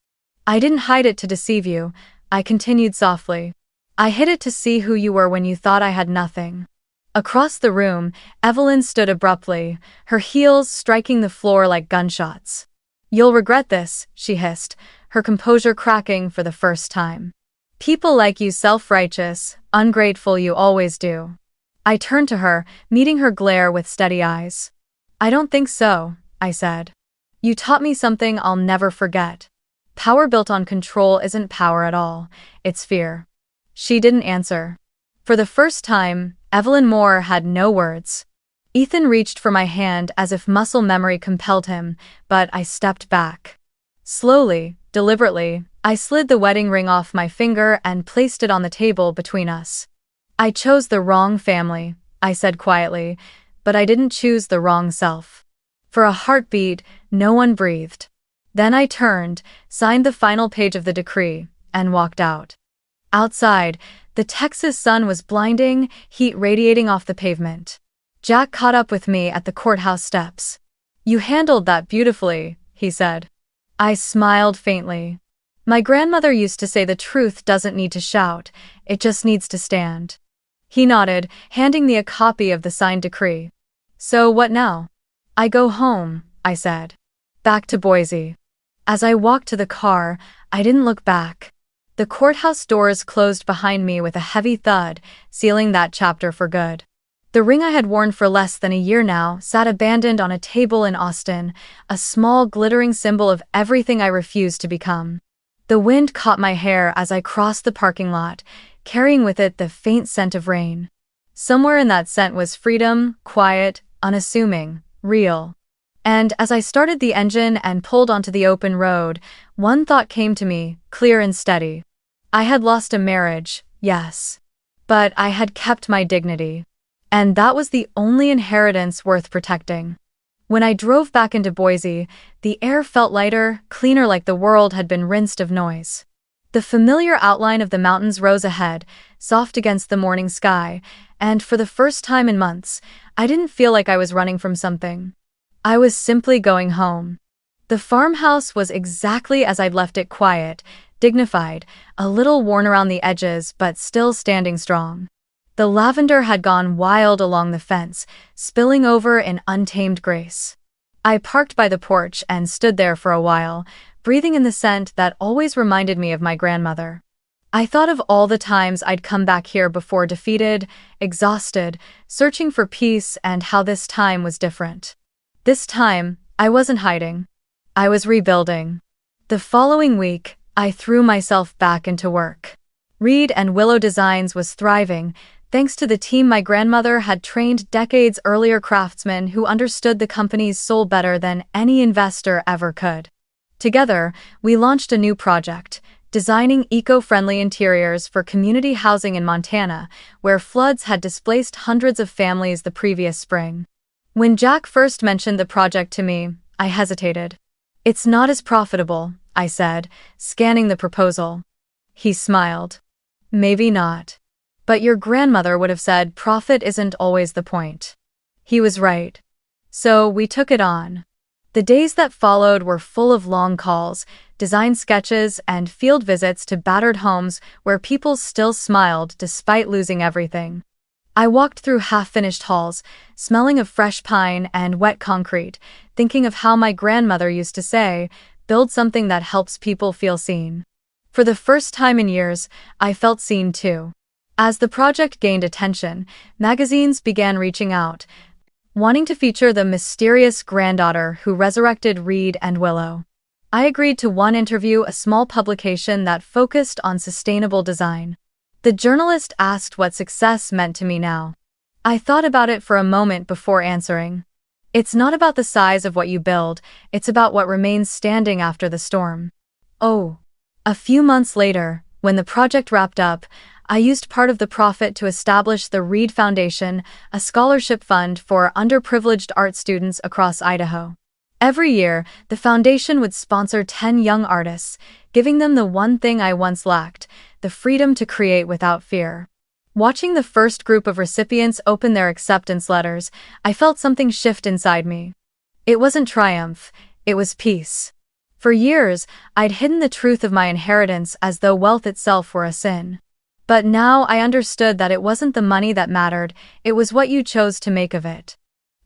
I didn't hide it to deceive you, I continued softly. I hid it to see who you were when you thought I had nothing. Across the room, Evelyn stood abruptly, her heels striking the floor like gunshots. You'll regret this, she hissed, her composure cracking for the first time. People like you self-righteous, ungrateful you always do. I turned to her, meeting her glare with steady eyes. I don't think so, I said. You taught me something I'll never forget. Power built on control isn't power at all, it's fear. She didn't answer. For the first time, Evelyn Moore had no words. Ethan reached for my hand as if muscle memory compelled him, but I stepped back. Slowly, deliberately, I slid the wedding ring off my finger and placed it on the table between us. I chose the wrong family, I said quietly, but I didn't choose the wrong self. For a heartbeat, no one breathed. Then I turned, signed the final page of the decree, and walked out. Outside, the Texas sun was blinding, heat radiating off the pavement. Jack caught up with me at the courthouse steps. You handled that beautifully, he said. I smiled faintly. My grandmother used to say the truth doesn't need to shout, it just needs to stand. He nodded, handing me a copy of the signed decree. So what now? I go home, I said. Back to Boise. As I walked to the car, I didn't look back. The courthouse doors closed behind me with a heavy thud, sealing that chapter for good. The ring I had worn for less than a year now sat abandoned on a table in Austin, a small glittering symbol of everything I refused to become. The wind caught my hair as I crossed the parking lot, carrying with it the faint scent of rain. Somewhere in that scent was freedom, quiet, unassuming, real. And as I started the engine and pulled onto the open road, one thought came to me, clear and steady. I had lost a marriage, yes. But I had kept my dignity. And that was the only inheritance worth protecting. When I drove back into Boise, the air felt lighter, cleaner, like the world had been rinsed of noise. The familiar outline of the mountains rose ahead, soft against the morning sky, and for the first time in months, I didn't feel like I was running from something. I was simply going home. The farmhouse was exactly as I'd left it, quiet, dignified, a little worn around the edges but still standing strong. The lavender had gone wild along the fence, spilling over in untamed grace. I parked by the porch and stood there for a while, breathing in the scent that always reminded me of my grandmother. I thought of all the times I'd come back here before, defeated, exhausted, searching for peace, and how this time was different. This time, I wasn't hiding. I was rebuilding. The following week, I threw myself back into work. Reed and Willow Designs was thriving, thanks to the team my grandmother had trained decades earlier, craftsmen who understood the company's soul better than any investor ever could. Together, we launched a new project, designing eco-friendly interiors for community housing in Montana, where floods had displaced hundreds of families the previous spring. When Jack first mentioned the project to me, I hesitated. "It's not as profitable," I said, scanning the proposal. He smiled. "Maybe not. But your grandmother would have said profit isn't always the point." He was right. So we took it on. The days that followed were full of long calls, design sketches, and field visits to battered homes where people still smiled despite losing everything. I walked through half-finished halls, smelling of fresh pine and wet concrete, thinking of how my grandmother used to say, "Build something that helps people feel seen." For the first time in years, I felt seen too. As the project gained attention, magazines began reaching out, wanting to feature the mysterious granddaughter who resurrected Reed and Willow. I agreed to one interview, a small publication that focused on sustainable design. The journalist asked what success meant to me now. I thought about it for a moment before answering. "It's not about the size of what you build, it's about what remains standing after the storm." Oh. A few months later, when the project wrapped up, I used part of the profit to establish the Reed Foundation, a scholarship fund for underprivileged art students across Idaho. Every year, the foundation would sponsor 10 young artists, giving them the one thing I once lacked, the freedom to create without fear. Watching the first group of recipients open their acceptance letters, I felt something shift inside me. It wasn't triumph, it was peace. For years, I'd hidden the truth of my inheritance as though wealth itself were a sin. But now I understood that it wasn't the money that mattered, it was what you chose to make of it.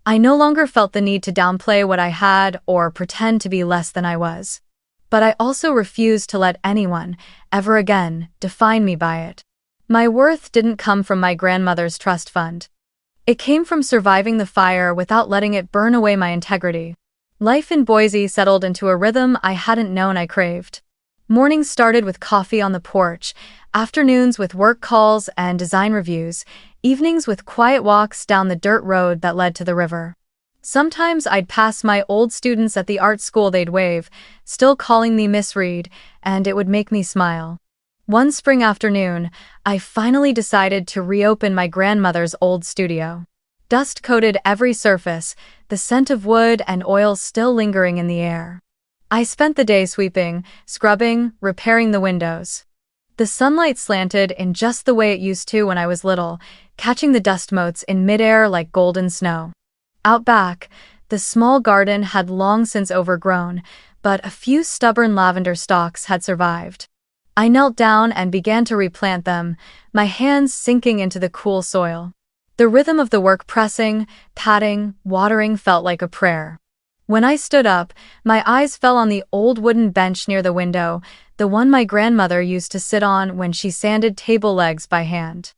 I no longer felt the need to downplay what I had or pretend to be less than I was. But I also refused to let anyone, ever again, define me by it. My worth didn't come from my grandmother's trust fund. It came from surviving the fire without letting it burn away my integrity. Life in Boise settled into a rhythm I hadn't known I craved. Mornings started with coffee on the porch, afternoons with work calls and design reviews, evenings with quiet walks down the dirt road that led to the river. Sometimes I'd pass my old students at the art school, they'd wave, still calling me Miss Reed, and it would make me smile. One spring afternoon, I finally decided to reopen my grandmother's old studio. Dust coated every surface, the scent of wood and oil still lingering in the air. I spent the day sweeping, scrubbing, repairing the windows. The sunlight slanted in just the way it used to when I was little, catching the dust motes in midair like golden snow. Out back, the small garden had long since overgrown, but a few stubborn lavender stalks had survived. I knelt down and began to replant them, my hands sinking into the cool soil. The rhythm of the work, pressing, patting, watering, felt like a prayer. When I stood up, my eyes fell on the old wooden bench near the window, the one my grandmother used to sit on when she sanded table legs by hand.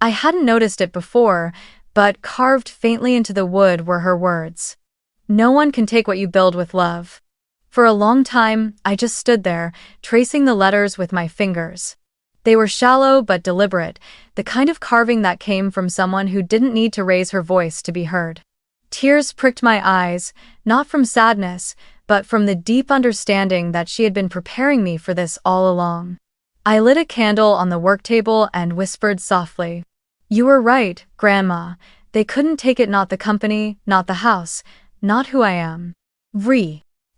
I hadn't noticed it before, but carved faintly into the wood were her words. "No one can take what you build with love." For a long time, I just stood there, tracing the letters with my fingers. They were shallow but deliberate, the kind of carving that came from someone who didn't need to raise her voice to be heard. Tears pricked my eyes, not from sadness, but from the deep understanding that she had been preparing me for this all along. I lit a candle on the work table and whispered softly, "You were right, Grandma. They couldn't take it, not the company, not the house, not who I am."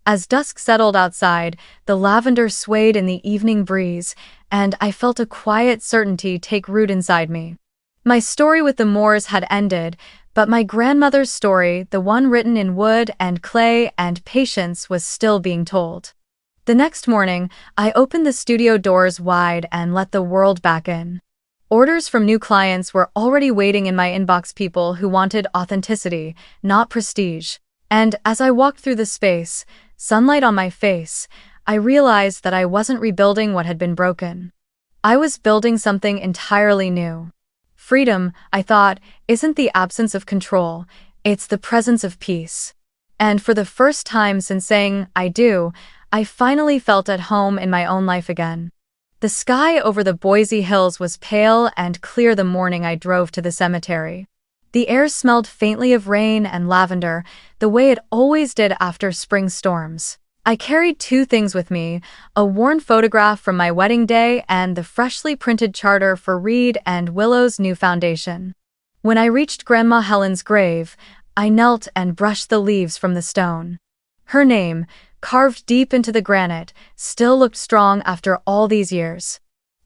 As dusk settled outside, the lavender swayed in the evening breeze, and I felt a quiet certainty take root inside me. My story with the Moores had ended, but my grandmother's story, the one written in wood and clay and patience, was still being told. The next morning, I opened the studio doors wide and let the world back in. Orders from new clients were already waiting in my inbox, people who wanted authenticity, not prestige. And as I walked through the space, sunlight on my face, I realized that I wasn't rebuilding what had been broken. I was building something entirely new. Freedom, I thought, isn't the absence of control, it's the presence of peace. And for the first time since saying "I do," I finally felt at home in my own life again. The sky over the Boise hills was pale and clear the morning I drove to the cemetery. The air smelled faintly of rain and lavender, the way it always did after spring storms. I carried two things with me, a worn photograph from my wedding day and the freshly printed charter for Reed and Willow's new foundation. When I reached Grandma Helen's grave, I knelt and brushed the leaves from the stone. Her name, carved deep into the granite, still looked strong after all these years.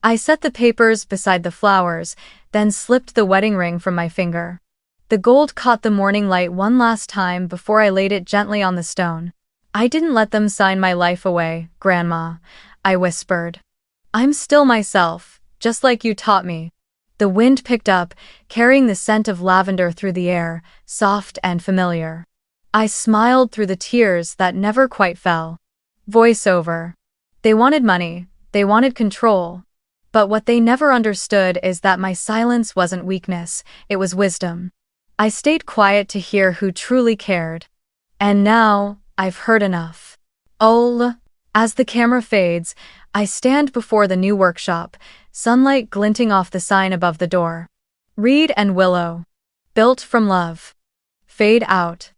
I set the papers beside the flowers, then slipped the wedding ring from my finger. The gold caught the morning light one last time before I laid it gently on the stone. "I didn't let them sign my life away, Grandma," I whispered. "I'm still myself, just like you taught me." The wind picked up, carrying the scent of lavender through the air, soft and familiar. I smiled through the tears that never quite fell. Voiceover. They wanted money, they wanted control. But what they never understood is that my silence wasn't weakness, it was wisdom. I stayed quiet to hear who truly cared. And now, I've heard enough. As the camera fades, I stand before the new workshop, sunlight glinting off the sign above the door. Reed and Willow. Built from love. Fade out.